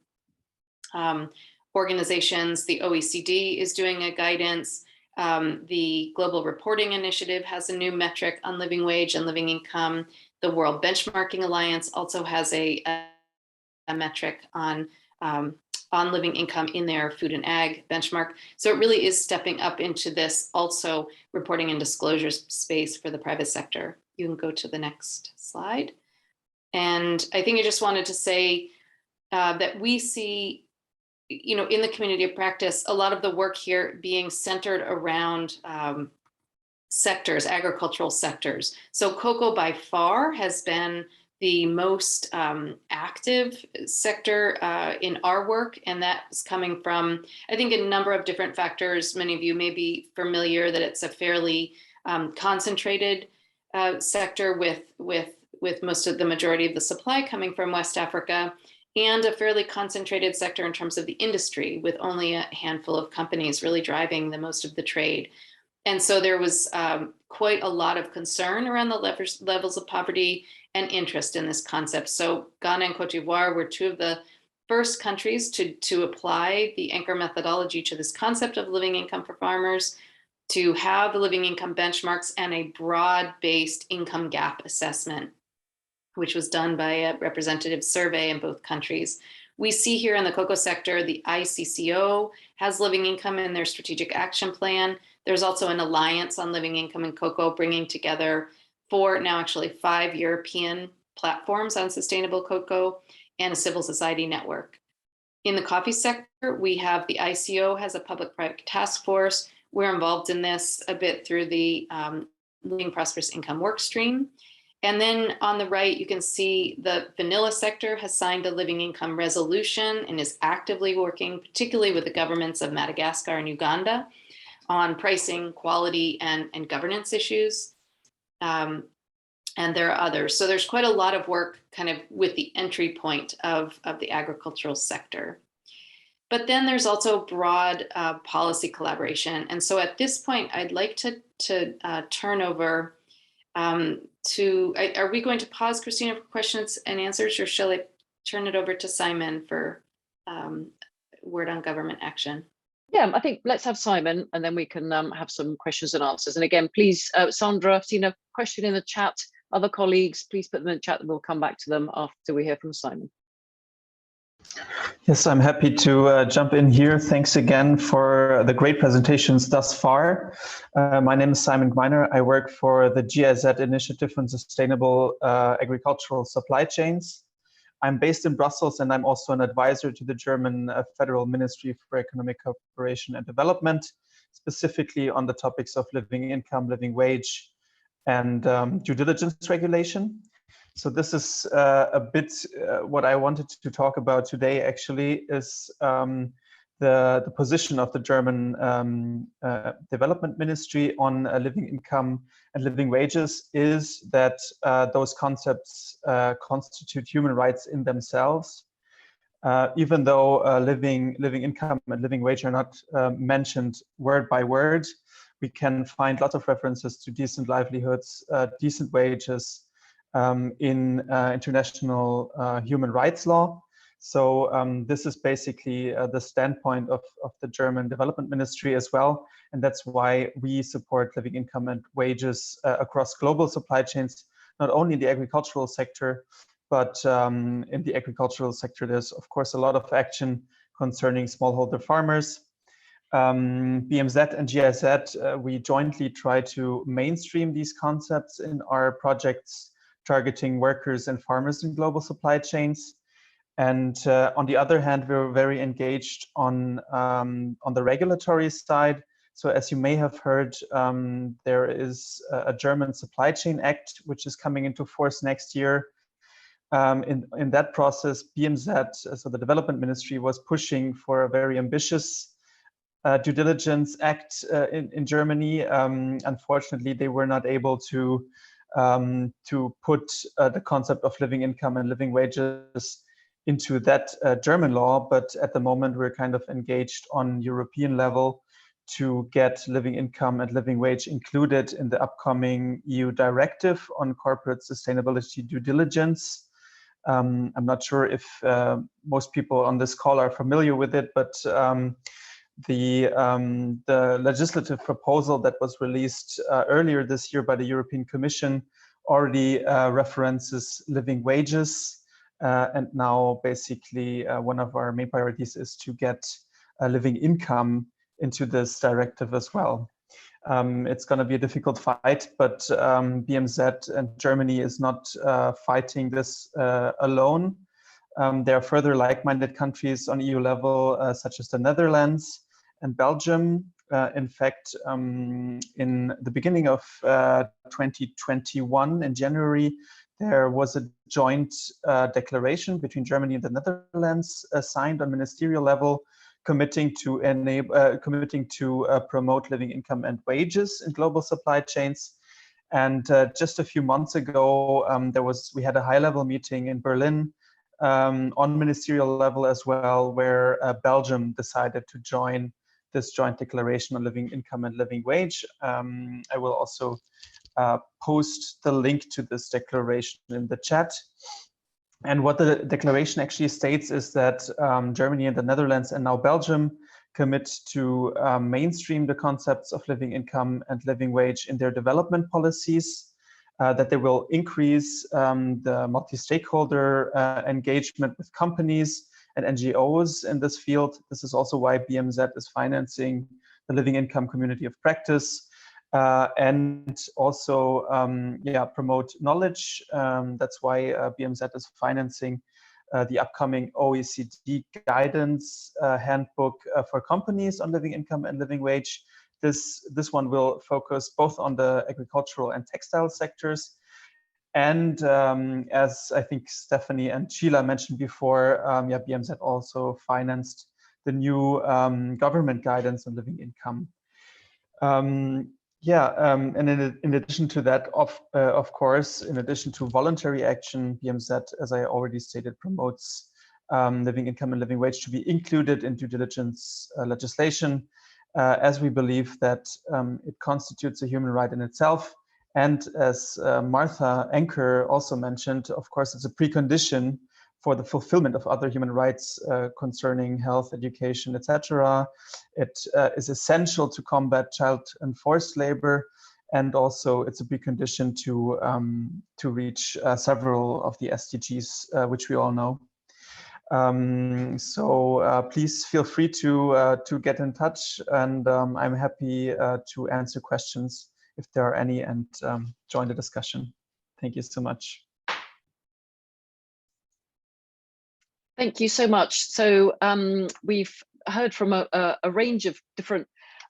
organizations. The OECD is doing a guidance. The Global Reporting Initiative has a new metric on living wage and living income. The World Benchmarking Alliance also has a metric on living income in their food and ag benchmark. So it really is stepping up into this also reporting and disclosure space for the private sector. You can go to the next slide. And I think I just wanted to say that we see, in the community of practice, a lot of the work here being centered around sectors, agricultural sectors. So cocoa by far has been the most active sector in our work. And that's coming from, I think, a number of different factors. Many of you may be familiar that it's a fairly concentrated sector with most of the majority of the supply coming from West Africa, and a fairly concentrated sector in terms of the industry, with only a handful of companies really driving the most of the trade. And so there was quite a lot of concern around the levels of poverty and interest in this concept. So Ghana and Cote d'Ivoire were two of the first countries to apply the anchor methodology to this concept of living income for farmers, to have the living income benchmarks and a broad-based income gap assessment, which was done by a representative survey in both countries. We see here in the cocoa sector, the ICCO has living income in their strategic action plan. There's also an alliance on living income in cocoa, bringing together now actually 5 European platforms on sustainable cocoa and a civil society network. In the coffee sector, we have the ICO has a public-private task force. We're involved in this a bit through the Living Prosperous Income workstream. And then on the right, you can see the vanilla sector has signed a living income resolution and is actively working, particularly with the governments of Madagascar and Uganda, on pricing, quality, and governance issues. And there are others. So there's quite a lot of work kind of with the entry point of the agricultural sector. But then there's also broad policy collaboration. And so at this point, I'd like to turn over are we going to pause, Christina, for questions and answers, or shall I turn it over to Simon for word on government action? Yeah, I think let's have Simon, and then we can have some questions and answers. And again, please, Sandra, I've seen a question in the chat. Other colleagues, please put them in the chat and we'll come back to them after we hear from Simon. Yes, I'm happy to jump in here. Thanks again for the great presentations thus far. My name is Simon Gmeiner. I work for the GIZ Initiative on Sustainable Agricultural Supply Chains. I'm based in Brussels, and I'm also an advisor to the German Federal Ministry for Economic Cooperation and Development, specifically on the topics of living income, living wage, and due diligence regulation. So this is a bit what I wanted to talk about today, actually, is the position of the German Development Ministry on living income and living wages is that those concepts constitute human rights in themselves. Even though living income and living wage are not mentioned word by word, we can find lots of references to decent livelihoods, decent wages, in international human rights law. So this is basically the standpoint of the German Development Ministry as well. And that's why we support living income and wages across global supply chains, not only in the agricultural sector, but in the agricultural sector, there's of course a lot of action concerning smallholder farmers. BMZ and GIZ, we jointly try to mainstream these concepts in our projects targeting workers and farmers in global supply chains. And on the other hand, we're very engaged on the regulatory side. So as you may have heard, there is a German Supply Chain Act, which is coming into force next year. In that process, BMZ, so the Development Ministry, was pushing for a very ambitious due diligence act in Germany. Unfortunately, they were not able to put the concept of living income and living wages into that German law, but at the moment we're kind of engaged on European level to get living income and living wage included in the upcoming EU directive on corporate sustainability due diligence. I'm not sure if most people on this call are familiar with it, but the legislative proposal that was released earlier this year by the European Commission already references living wages. And now basically one of our main priorities is to get a living income into this directive as well. It's going to be a difficult fight, but BMZ and Germany is not fighting this alone. There are further like-minded countries on EU level, such as the Netherlands and Belgium. In fact, in the beginning of 2021, in January, there was a joint declaration between Germany and the Netherlands signed on ministerial level, committing to promote living income and wages in global supply chains. And just a few months ago, we had a high-level meeting in Berlin on ministerial level as well, where Belgium decided to join this joint declaration on living income and living wage. I will also post the link to this declaration in the chat. And what the declaration actually states is that Germany and the Netherlands and now Belgium commit to mainstream the concepts of living income and living wage in their development policies, that they will increase the multi-stakeholder engagement with companies and NGOs in this field. This is also why BMZ is financing the living income community of practice, and also promote knowledge. That's why BMZ is financing the upcoming OECD guidance handbook for companies on living income and living wage. This one will focus both on the agricultural and textile sectors. And as I think Stephanie and Sheila mentioned before, BMZ also financed the new government guidance on living income. And in addition to that, of course, in addition to voluntary action, BMZ, as I already stated, promotes living income and living wage to be included in due diligence legislation, as we believe that it constitutes a human right in itself. And as Martha Anker also mentioned, of course, it's a precondition for the fulfillment of other human rights concerning health, education, etc. It is essential to combat child and forced labor, and also it's a precondition to reach several of the SDGs, which we all know. So please feel free to get in touch, and I'm happy to answer questions if there are any, and join the discussion. Thank you so much. Thank you so much. So we've heard from a range of different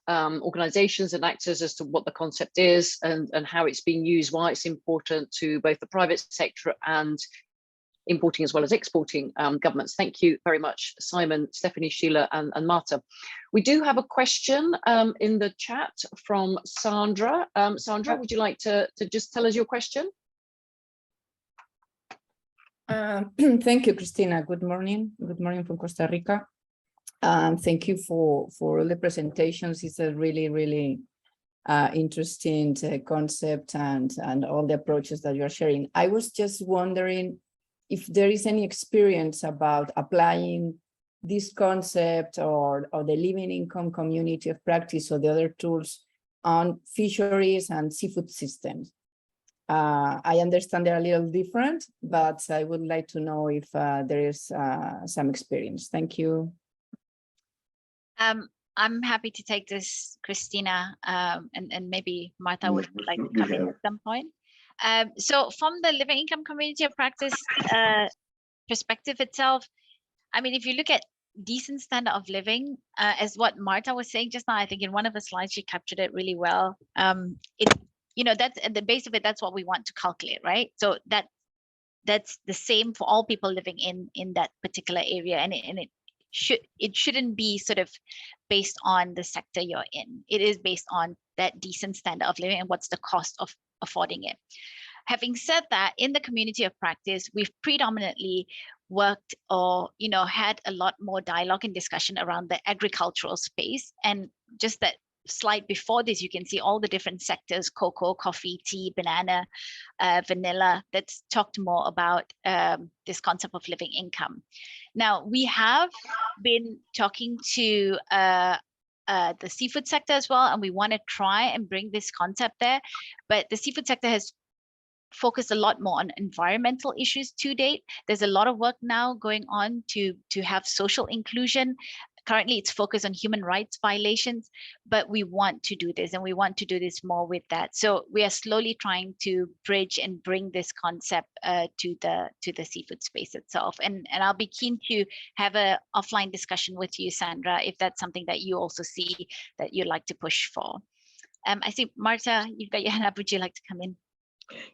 organizations and actors as to what the concept is and how it's being used, why it's important to both the private sector and importing as well as exporting governments. Thank you very much, Simon, Stephanie, Sheila, and Marta. We do have a question in the chat from Sandra. Sandra, would you like to just tell us your question? Thank you, Christina. Good morning. Good morning from Costa Rica. Thank you for all the presentations. It's a really interesting concept and all the approaches that you are sharing. I was just wondering if there is any experience about applying this concept or the living income community of practice or the other tools on fisheries and seafood systems. I understand they're a little different, but I would like to know if there is some experience. Thank you. I'm happy to take this, Christina, and maybe Martha would like to come in at some point. So from the living income community of practice perspective itself, I mean, if you look at decent standard of living, as what Martha was saying just now, I think in one of the slides she captured it really well. That's at the base of it, that's what we want to calculate, right? So that's the same for all people living in that particular area, and it shouldn't be sort of based on the sector you're in. It is based on that decent standard of living and what's the cost of affording it. Having said that, in the community of practice, we've predominantly worked or had a lot more dialogue and discussion around the agricultural space. And just that slide before this, you can see all the different sectors: cocoa, coffee, tea, banana, vanilla, that's talked more about this concept of living income. Now, we have been talking to the seafood sector as well, and we want to try and bring this concept there. But the seafood sector has focused a lot more on environmental issues to date. There's a lot of work now going on to have social inclusion. Currently, it's focused on human rights violations, but we want to do this, and we want to do this more with that. So we are slowly trying to bridge and bring this concept to the seafood space itself. And I'll be keen to have an offline discussion with you, Sandra, if that's something that you also see that you'd like to push for. I see, Marta, you've got your hand up. Would you like to come in?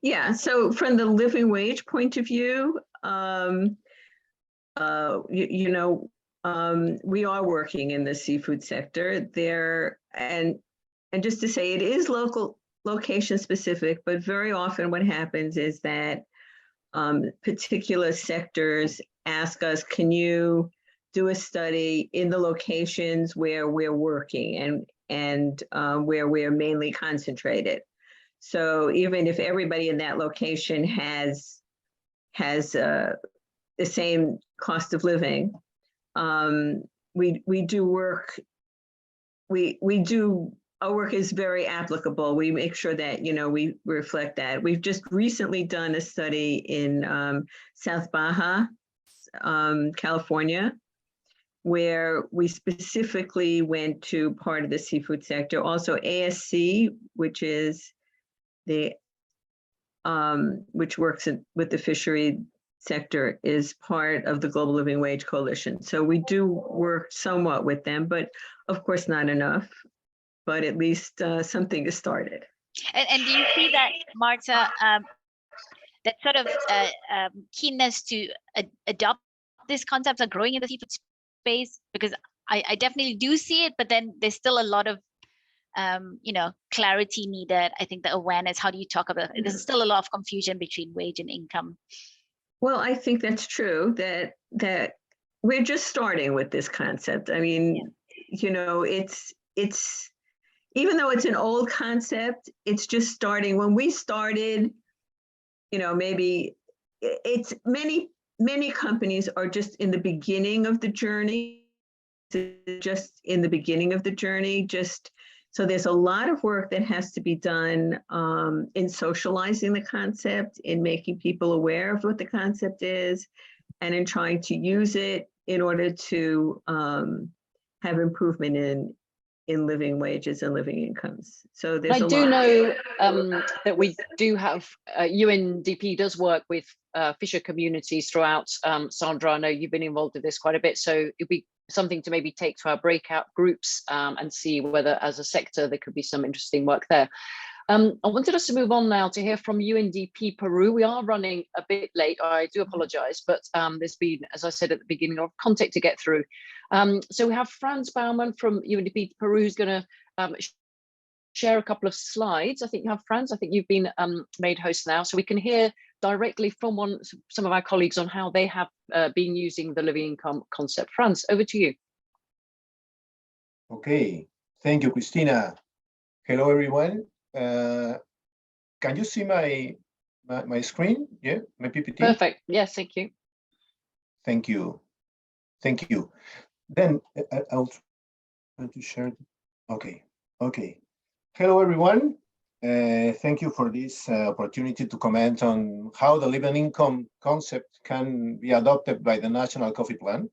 Yeah, so from the living wage point of view, we are working in the seafood sector there, and just to say, it is location specific, but very often what happens is that particular sectors ask us, can you do a study in the locations where we're working and where we're mainly concentrated? So even if everybody in that location has the same cost of living. We do work. Our work is very applicable. We make sure that, we reflect that. We've just recently done a study in South Baja, California, where we specifically went to part of the seafood sector. Also ASC, which is which works with the fishery sector, is part of the Global Living Wage Coalition. So we do work somewhat with them, but of course not enough, but at least something is started. And do you see that, Marta, that sort of keenness to adopt these concepts are growing in the seafood space? Because I definitely do see it, but then there's still a lot of clarity needed. I think the awareness, how do you talk about it? There's still a lot of confusion between wage and income. Well, I think that's true, that we're just starting with this concept. I mean, it's even though it's an old concept, it's just starting. When we started, maybe it's many companies are just in the beginning of the journey, so there's a lot of work that has to be done in socializing the concept, in making people aware of what the concept is, and in trying to use it in order to have improvement in living wages and living incomes. So there's I do know that we do have, UNDP does work with fisher communities throughout. Sandra, I know you've been involved with this quite a bit, so it'd be something to maybe take to our breakout groups and see whether as a sector there could be some interesting work there. I wanted us to move on now to hear from UNDP Peru. We are running a bit late, I do apologize, but there's been, as I said at the beginning, of content to get through. So we have Franz Baumann from UNDP Peru who's going to share a couple of slides. I think you have, Franz, I think you've been made host now, so we can hear directly from some of our colleagues on how they have been using the living income concept. Franz, over to you. Okay, thank you, Christina. Hello, everyone. Can you see my screen? Yeah, my PPT? Perfect. Yes, thank you. Thank you. Thank you. Then I'll try to share. Okay. Hello, everyone. Thank you for this opportunity to comment on how the living income concept can be adopted by the National Coffee Plan.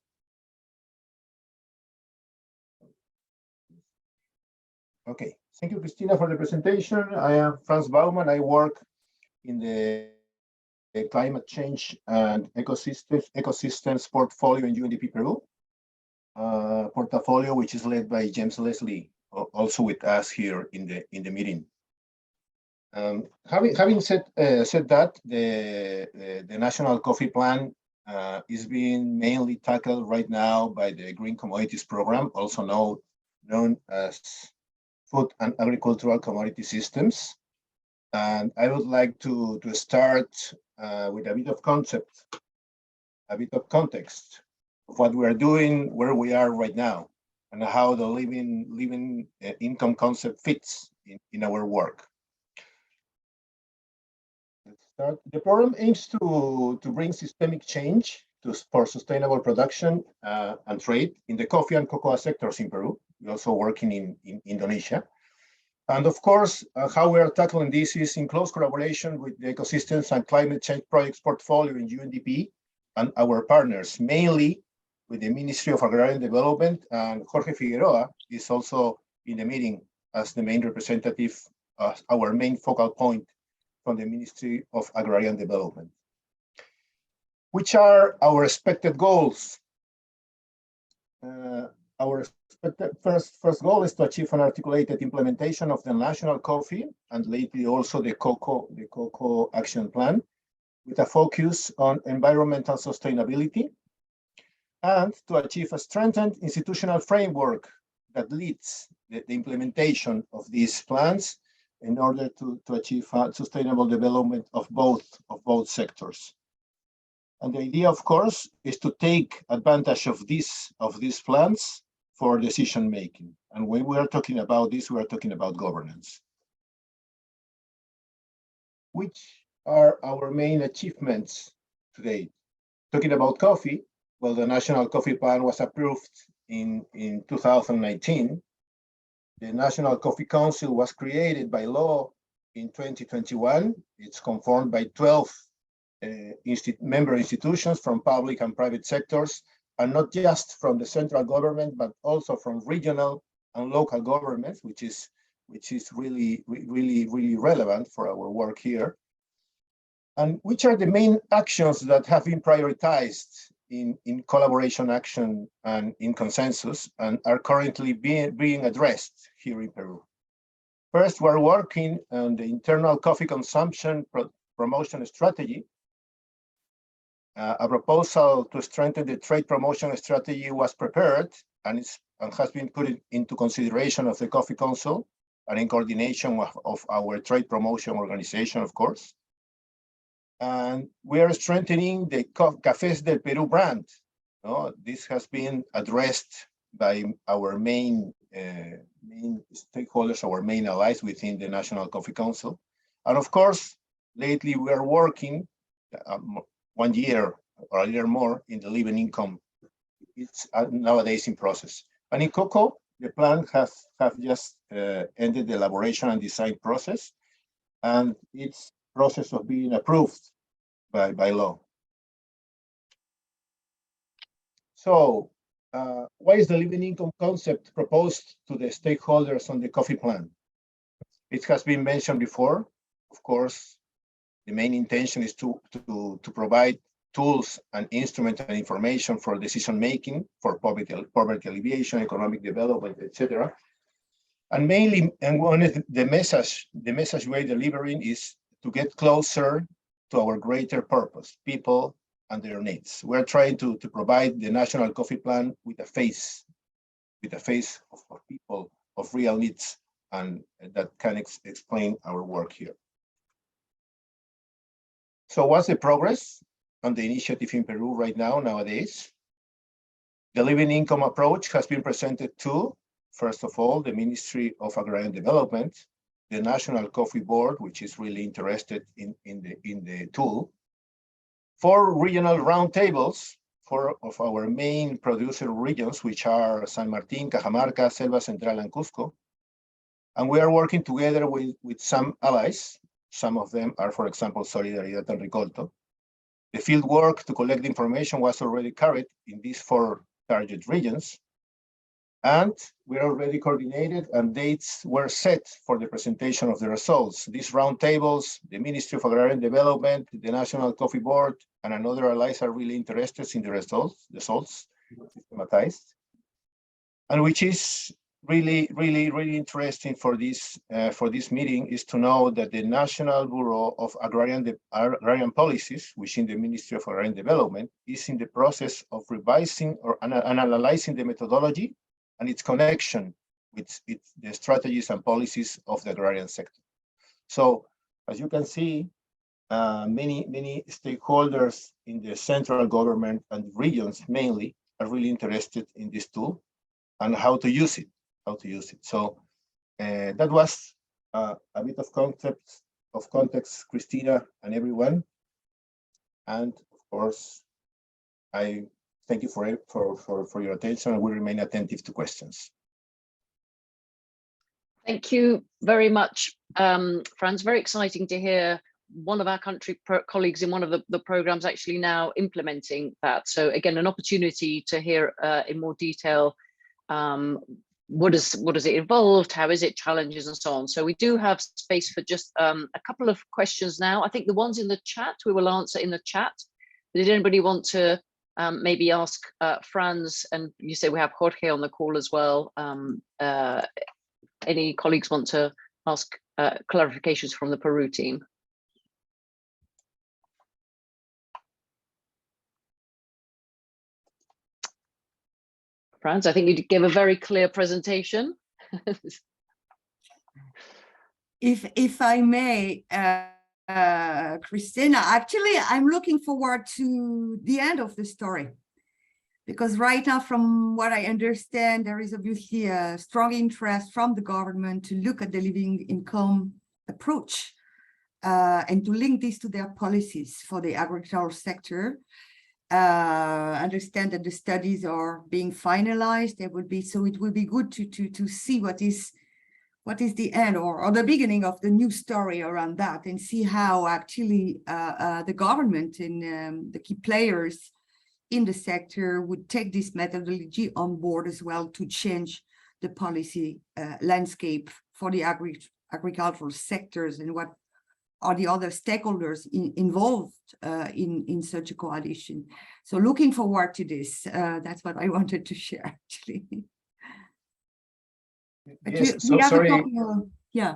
Okay, thank you, Christina, for the presentation. I am Franz Baumann. I work in the climate change and ecosystems portfolio in UNDP Peru, portfolio which is led by James Leslie, also with us here in the meeting. Having said that, the National Coffee Plan is being mainly tackled right now by the Green Commodities Program, also known as Food and Agricultural Commodity Systems. And I would like to start with a bit of context of what we are doing, where we are right now, and how the living income concept fits in our work. Let's start. The program aims to bring systemic change for sustainable production and trade in the coffee and cocoa sectors in Peru. We're also working in Indonesia. And of course, how we are tackling this is in close collaboration with the Ecosystems and Climate Change Projects portfolio in UNDP and our partners, mainly with the Ministry of Agrarian Development, and Jorge Figueroa is also in the meeting as the main representative, our main focal point from the Ministry of Agrarian Development. Which are our expected goals? Our expected first goal is to achieve an articulated implementation of the National Coffee and lately also the Cocoa Action Plan, with a focus on environmental sustainability, and to achieve a strengthened institutional framework that leads the implementation of these plans in order to achieve sustainable development of both sectors. And the idea, of course, is to take advantage of these plans for decision making. And when we are talking about this, we are talking about governance. Which are our main achievements today? Talking about coffee, well, the National Coffee Plan was approved in 2019. The National Coffee Council was created by law in 2021. It's conformed by 12 member institutions from public and private sectors, and not just from the central government, but also from regional and local governments, which is really relevant for our work here. And which are the main actions that have been prioritized in collaboration action and in consensus and are currently being addressed here in Peru? First, we're working on the internal coffee consumption promotion strategy. A proposal to strengthen the trade promotion strategy was prepared and has been put into consideration of the Coffee Council and in coordination of our trade promotion organization, of course. And we are strengthening the Cafés del Perú brand. This has been addressed by our main stakeholders, our main allies within the National Coffee Council. And of course, lately we are working 1 year or a year more in the living income. It's nowadays in process. And in cocoa, the plan have just ended the elaboration and design process, and it's process of being approved by law. So why is the living income concept proposed to the stakeholders on the coffee plan? It has been mentioned before. Of course, the main intention is to provide tools and instruments and information for decision making, for poverty alleviation, economic development, etc. And mainly, and one of the message we're delivering is to get closer to our greater purpose, people and their needs. We're trying to provide the National Coffee Plan with a face of people, of real needs, and that can explain our work here. So what's the progress on the initiative in Peru right now, nowadays? The living income approach has been presented to, first of all, the Ministry of Agrarian Development, the National Coffee Board, which is really interested in the tool, 4 regional roundtables, 4 of our main producer regions, which are San Martín, Cajamarca, Selva Central, and Cusco. And we are working together with some allies. Some of them are, for example, Solidaridad and Ricolto. The field work to collect information was already carried in these 4 target regions. And we're already coordinated and dates were set for the presentation of the results. These roundtables, the Ministry of Agrarian Development, the National Coffee Board, and another allies are really interested in the results systematized. And which is really interesting for this meeting is to know that the National Bureau of Agrarian Policies, within the Ministry of Agrarian Development, is in the process of revising and analyzing the methodology and its connection with the strategies and policies of the agrarian sector. So, as you can see, many stakeholders in the central government and regions mainly are really interested in this tool and how to use it. So that was a bit of context, Christina and everyone. And of course, I thank you for your attention, and we remain attentive to questions. Thank you very much, Franz. Very exciting to hear one of our country colleagues in one of the programs actually now implementing that. So again, an opportunity to hear in more detail what does it involved, how is it, challenges, and so on. So we do have space for just a couple of questions now. I think the ones in the chat we will answer in the chat. Did anybody want to maybe ask Franz, and you say we have Jorge on the call as well. Any colleagues want to ask clarifications from the Peru team? Franz, I think you gave a very clear presentation. If I may, Christina, actually, I'm looking forward to the end of the story, because right now, from what I understand, there is obviously a strong interest from the government to look at the living income approach and to link this to their policies for the agricultural sector. understand that the studies are being finalized. There would be, so it would be good to see what is the end or the beginning of the new story around that, and see how actually the government and the key players in the sector would take this methodology on board as well to change the policy landscape for the agricultural sectors, and what are the other stakeholders involved in such a coalition. So looking forward to this. That's what I wanted to share, actually. But Yes, we have sorry. Yeah.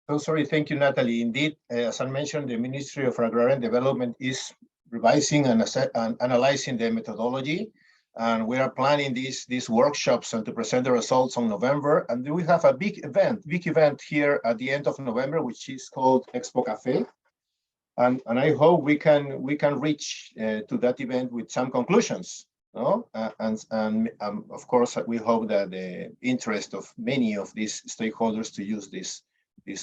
So sorry, thank you, Natalie. Indeed, as I mentioned, the Ministry of Agrarian Development is revising and analyzing the methodology. And we are planning these workshops and to present the results on November. And we have a big event here at the end of November, which is called Expo Café. And I hope we can reach to that event with some conclusions. No? And of course, we hope that the interest of many of these stakeholders to use this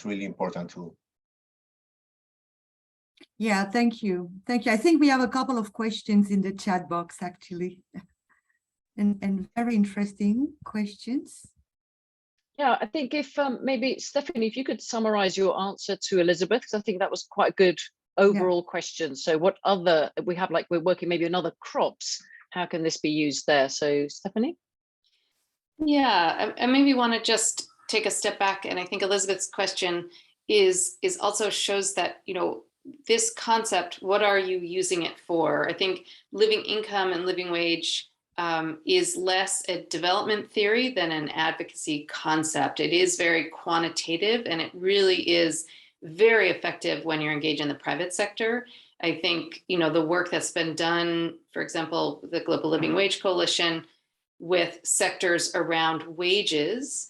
really important tool. Yeah, thank you. Thank you. I think we have a couple of questions in the chat box, actually. And very interesting questions. Yeah, I think if maybe Stephanie, if you could summarize your answer to Elizabeth, because I think that was quite a good overall question. So what other, we have, like, we're working maybe on other crops, how can this be used there? So Stephanie? Yeah, I maybe want to just take a step back, and I think Elizabeth's question is also shows that, you know, this concept, what are you using it for? I think living income and living wage is less a development theory than an advocacy concept. It is very quantitative, and it really is very effective when you're engaged in the private sector. I think, you know, the work that's been done, for example, the Global Living Wage Coalition with sectors around wages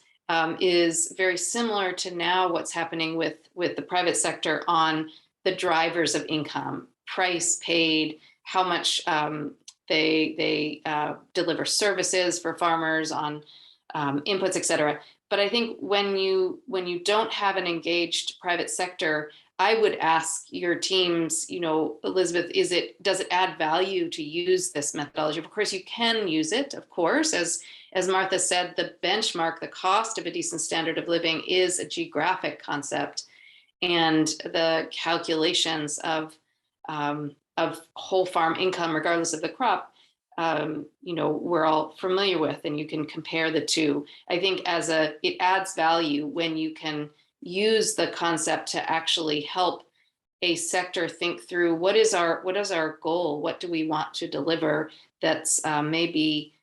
is very similar to now what's happening with the private sector on the drivers of income, price paid, how much they deliver services for farmers on inputs, et cetera. But I think when you don't have an engaged private sector, I would ask your teams, you know, Elizabeth, does it add value to use this methodology? Of course, you can use it, of course. As Martha said, the benchmark, the cost of a decent standard of living is a geographic concept. And the calculations of whole farm income, regardless of the crop, you know, we're all familiar with, and you can compare the two. I think it adds value when you can use the concept to actually help a sector think through what is our goal, what do we want to deliver that's maybe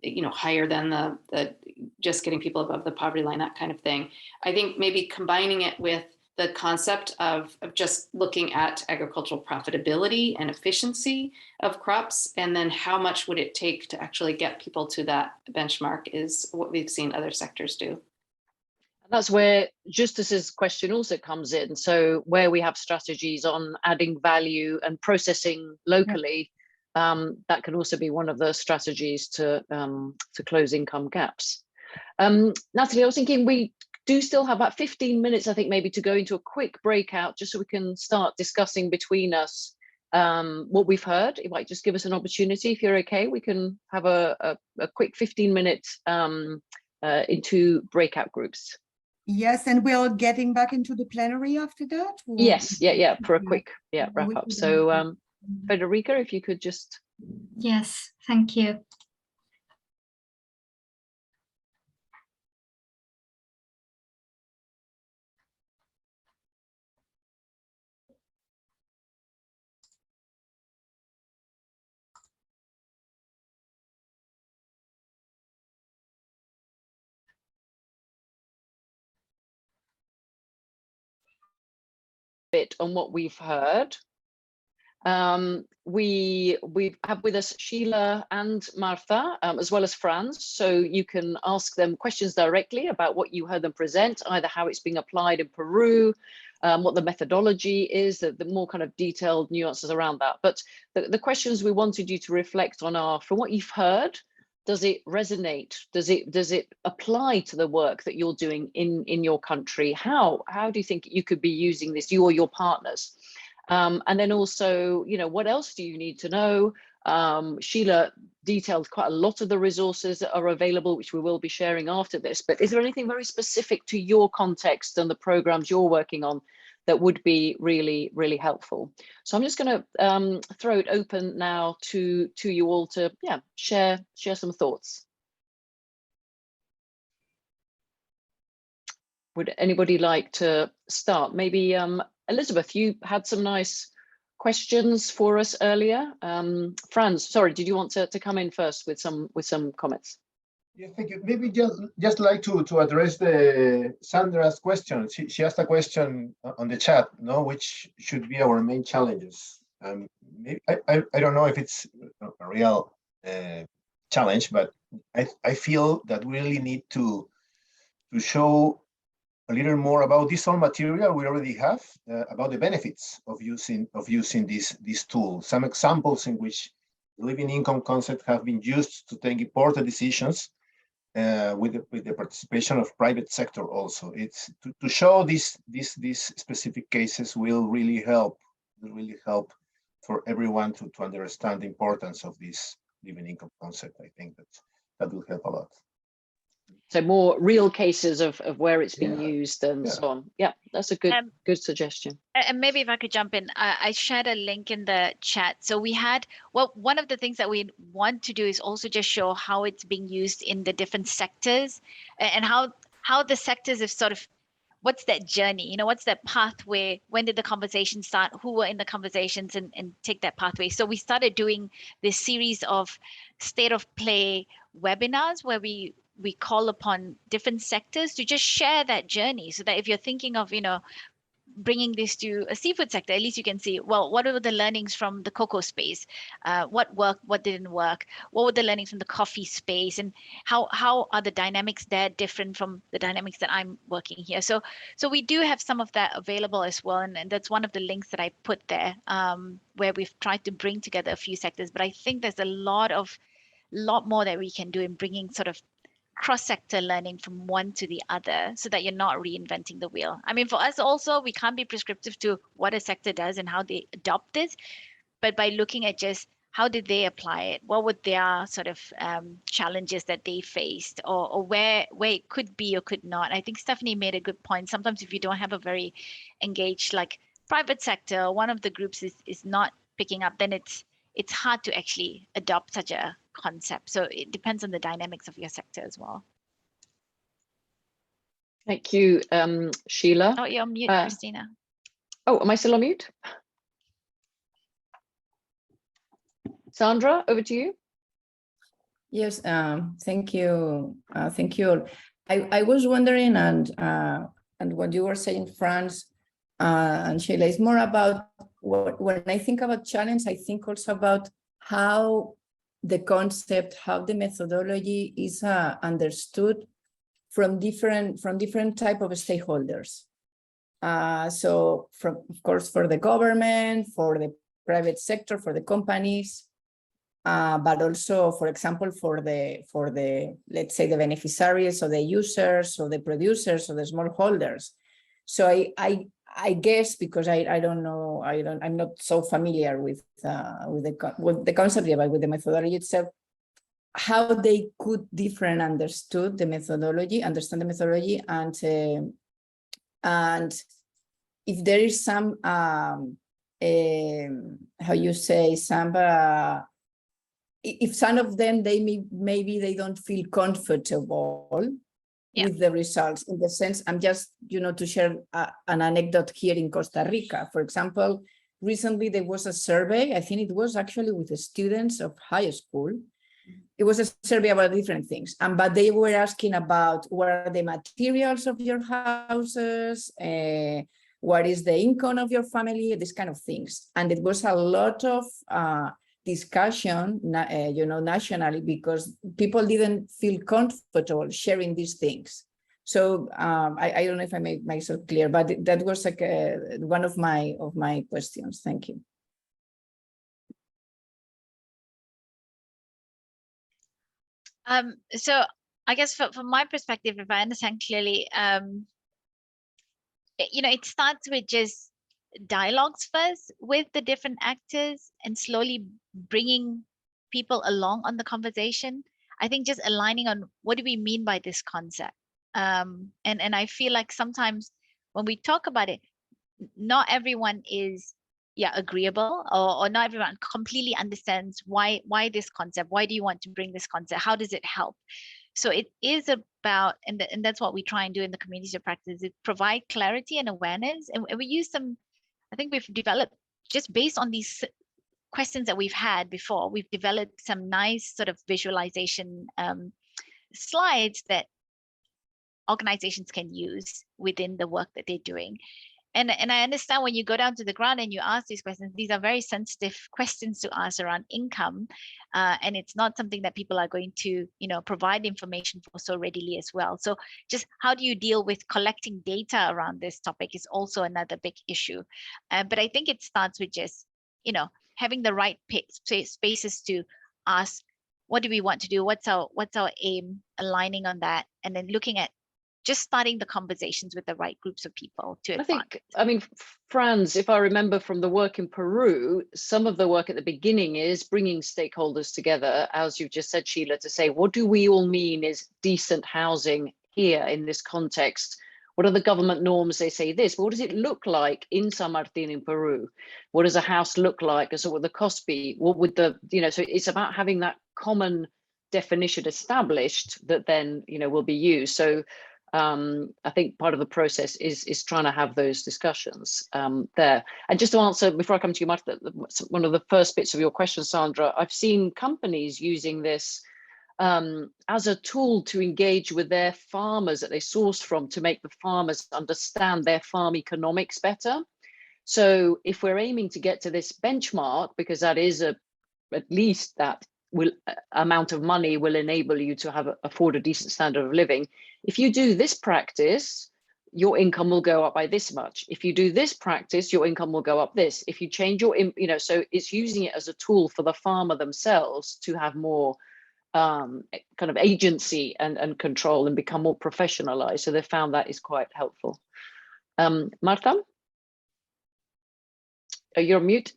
you know, higher than the just getting people above the poverty line, that kind of thing. I think maybe combining it with the concept of just looking at agricultural profitability and efficiency of crops, and then how much would it take to actually get people to that benchmark is what we've seen other sectors do. And that's where Justus's question also comes in. So where we have strategies on adding value and processing locally, that can also be one of the strategies to close income gaps. Natalie, I was thinking we do still have about 15 minutes, I think, maybe to go into a quick breakout, just so we can start discussing between us what we've heard. It might just give us an opportunity. If you're okay, we can have a quick 15 minutes into breakout groups. Yes, and we're getting back into the plenary after that? Or? Yes, yeah, for a quick wrap up. So Federica, if you could just. Yes, thank you. Bit on what we've heard. We have with us Sheila and Martha, as well as Franz, so you can ask them questions directly about what you heard them present, either how it's being applied in Peru, what the methodology is, the more kind of detailed nuances around that. But the questions we wanted you to reflect on are, from what you've heard, does it resonate? Does it apply to the work that you're doing in your country? How do you think you could be using this, you or your partners? And then also, what else do you need to know? Sheila detailed quite a lot of the resources that are available, which we will be sharing after this. But is there anything very specific to your context and the programs you're working on that would be really, really helpful? So I'm just going to throw it open now to you all to share some thoughts. Would anybody like to start? Maybe Elizabeth, you had some nice questions for us earlier. Franz, sorry, did you want to come in first with some comments? Yeah, thank you. Maybe just like to address Sandra's question. She asked a question on the chat, which should be our main challenges. Maybe, I don't know if it's a real challenge, but I feel that we really need to show a little more about this all material we already have, about the benefits of using this tool. Some examples in which living income concept have been used to take important decisions with the participation of private sector also. It's to show these specific cases will really help for everyone to understand the importance of this living income concept. I think that will help a lot. So more real cases of where it's been used and so on. Yeah, that's a good suggestion. And maybe if I could jump in, I shared a link in the chat. So we had, one of the things that we want to do is also just show how it's being used in the different sectors and how the sectors have sort of, what's that journey, what's that pathway, when did the conversation start, who were in the conversations, and take that pathway. So we started doing this series of state of play webinars where we call upon different sectors to just share that journey, so that if you're thinking of, bringing this to a seafood sector, at least you can see, well, what were the learnings from the cocoa space? What worked, what didn't work? What were the learnings from the coffee space? And how are the dynamics there different from the dynamics that I'm working here? So we do have some of that available as well. And that's one of the links that I put there, where we've tried to bring together a few sectors. But I think there's a lot more that we can do in bringing sort of cross-sector learning from one to the other, so that you're not reinventing the wheel. I mean, for us also, we can't be prescriptive to what a sector does and how they adopt this, but by looking at just how did they apply it, what were their sort of challenges that they faced, or where it could be or could not. I think Stephanie made a good point. Sometimes if you don't have a very engaged, like, private sector, one of the groups is not picking up, then it's hard to actually adopt such a concept. So it depends on the dynamics of your sector as well. Thank you, Sheila. Oh, you're on mute, Christina. Oh, am I still on mute? Sandra, over to you. Yes, thank you. Thank you. I was wondering, and what you were saying, Franz and Sheila, is more about when I think about challenge, I think also about how the concept, how the methodology is understood from different type of stakeholders. So of course, for the government, for the private sector, for the companies, but also, for example, for the let's say the beneficiaries or the users or the producers or the smallholders. So I guess, because I don't know, I'm not so familiar with the concept, but with the methodology itself, how they could understand the methodology, and if there is some how you say, some if some of them maybe they don't feel comfortable with the results, in the sense, I'm just, to share an anecdote here in Costa Rica. For example, recently there was a survey, I think it was actually with the students of high school. It was a survey about different things, but they were asking about what are the materials of your houses, what is the income of your family, these kind of things. And it was a lot of discussion, nationally, because people didn't feel comfortable sharing these things. So I don't know if I made myself clear, but that was like one of my questions. Thank you. So I guess from my perspective, if I understand clearly, it starts with just dialogues first with the different actors and slowly bringing people along on the conversation. I think just aligning on what do we mean by this concept. And I feel like sometimes when we talk about it, not everyone is agreeable, or not everyone completely understands why this concept. Why do you want to bring this concept? How does it help? So it is about, and that's what we try and do in the communities of practice, is provide clarity and awareness. And we use some, I think we've developed, just based on these questions that we've had before, we've developed some nice sort of visualization slides that organizations can use within the work that they're doing. And I understand when you go down to the ground and you ask these questions, these are very sensitive questions to ask around income. And it's not something that people are going to, provide information for so readily as well. So just how do you deal with collecting data around this topic is also another big issue. But I think it starts with just, having the right spaces to ask, what do we want to do? What's our aim, aligning on that, and then looking at just starting the conversations with the right groups of people to advance. I mean, Franz, if I remember from the work in Peru, some of the work at the beginning is bringing stakeholders together, as you've just said, Sheila, to say, what do we all mean is decent housing here in this context? What are the government norms? They say this, but what does it look like in San Martin in Peru? What does a house look like? And so what would the cost be? What would so it's about having that common definition established that then, will be used. So I think part of the process is trying to have those discussions there. And just to answer, before I come to you, Marta, one of the first bits of your question, Sandra, I've seen companies using this as a tool to engage with their farmers that they source from, to make the farmers understand their farm economics better. So if we're aiming to get to this benchmark, because that is at least that amount of money will enable you to afford a decent standard of living. If you do this practice, your income will go up by this much. If you do this practice, your income will go up this. If you change your, so it's using it as a tool for the farmer themselves to have more kind of agency and control and become more professionalized. So they found that is quite helpful. Marta? You're on mute.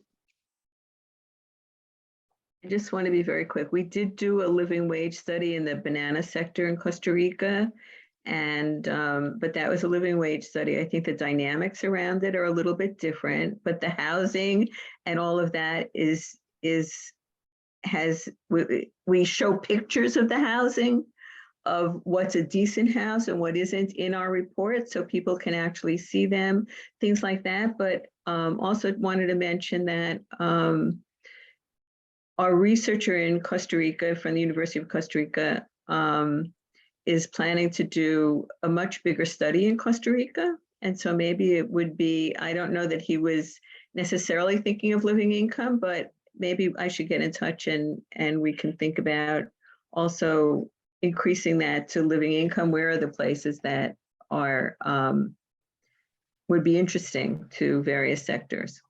I just want to be very quick. We did do a living wage study in the banana sector in Costa Rica, and but that was a living wage study. I think the dynamics around it are a little bit different, but the housing and all of that we show pictures of the housing, of what's a decent house and what isn't in our report, so people can actually see them, things like that. But also wanted to mention that our researcher in Costa Rica from the University of Costa Rica is planning to do a much bigger study in Costa Rica. And so maybe it would be, I don't know that he was necessarily thinking of living income, but maybe I should get in touch and we can think about also increasing that to living income. Where are the places that are would be interesting to various sectors?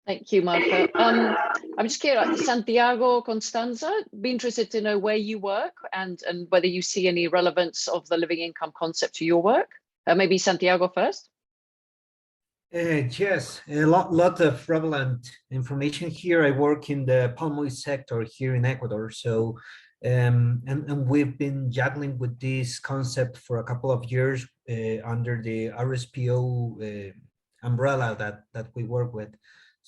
Thank you, Marta. I'm just curious, Santiago, Constanza, be interested to know where you work and whether you see any relevance of the living income concept to your work. Maybe Santiago first. Yes, a lot of relevant information here. I work in the palm oil sector here in Ecuador. So, and we've been juggling with this concept for a couple of years under the RSPO umbrella that we work with.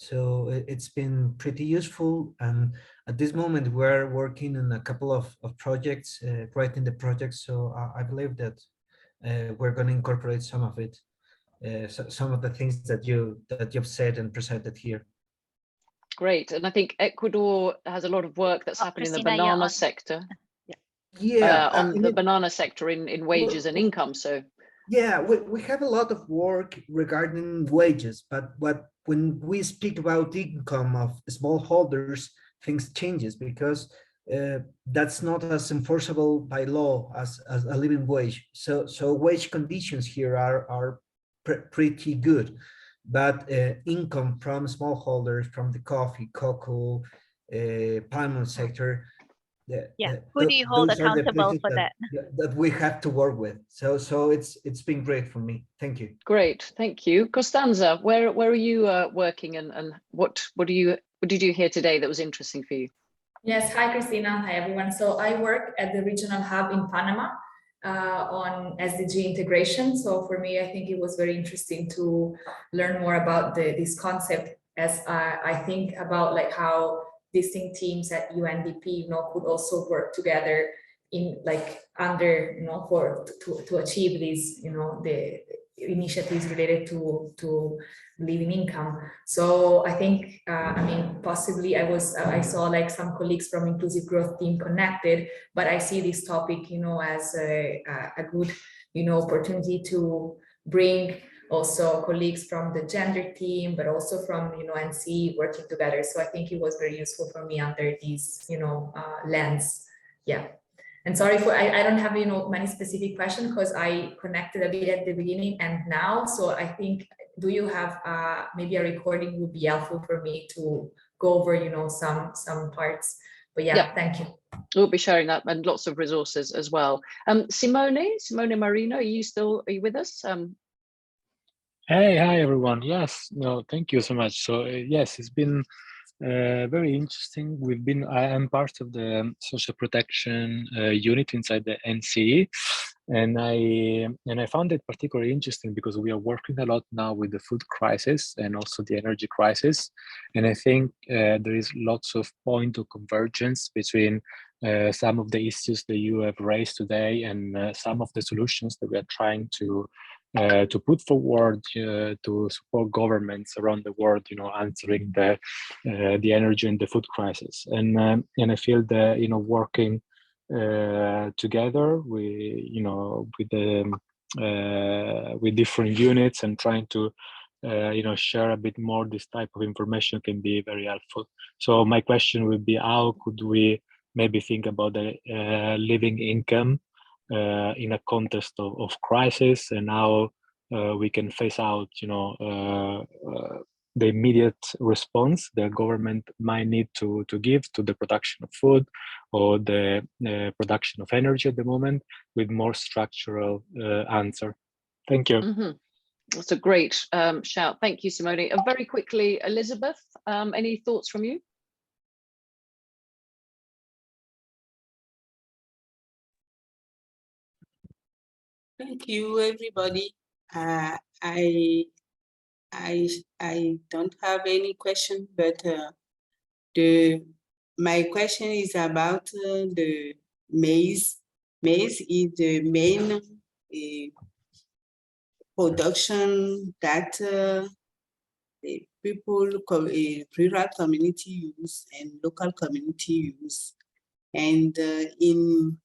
So it's been pretty useful. And at this moment, we're working on a couple of projects, writing the projects. So I believe that we're going to incorporate some of it, some of the things that you've said and presented here. Great. And I think Ecuador has a lot of work that's happening in the banana sector. On the banana sector in wages and income. So yeah, we have a lot of work regarding wages, but when we speak about income of smallholders, things changes because that's not as enforceable by law as a living wage. So wage conditions here are pretty good, but income from smallholders, from the coffee, cocoa, palm oil sector, Who do you hold those are the accountable places for that? that we have to work with. So it's been great for me. Thank you. Great, thank you. Costanza, where are you working, and what did you do here today that was interesting for you? Yes, hi Christina, hi everyone. So I work at the regional hub in Panama on SDG integration. So for me, I think it was very interesting to learn more about this concept, as I think about like how distinct teams at UNDP, could also work together in like under, to achieve these, the initiatives related to living income. So I think, possibly I saw like some colleagues from Inclusive Growth team connected, but I see this topic, as a good, opportunity to bring also colleagues from the gender team, but also from, NC working together. So I think it was very useful for me under these, lens. Yeah. And sorry for, I don't have, many specific questions because I connected a bit at the beginning and now. So I think, do you have maybe a recording would be helpful for me to go over, some parts. But yeah, thank you. We'll be sharing that and lots of resources as well. Simone Marino, are you with us? Hey, hi everyone. Yes, no, thank you so much. So yes, it's been very interesting. I am part of the social protection unit inside the NCE, and I found it particularly interesting because we are working a lot now with the food crisis and also the energy crisis, and I think there is lots of point of convergence between some of the issues that you have raised today and some of the solutions that we are trying to put forward to support governments around the world, answering the energy and the food crisis. And I feel that working together with different units and trying to share a bit more this type of information can be very helpful. So my question would be, how could we maybe think about the living income in a context of crisis, and how we can phase out, the immediate response the government might need to give to the production of food or the production of energy at the moment, with more structural answer. Thank you. Mm-hmm. That's a great shout. Thank you, Simone. Very quickly, Elizabeth, any thoughts from you? Thank you, everybody. I don't have any question, but my question is about the maize. Maize is the main production that the people, rural community use and local community use. And in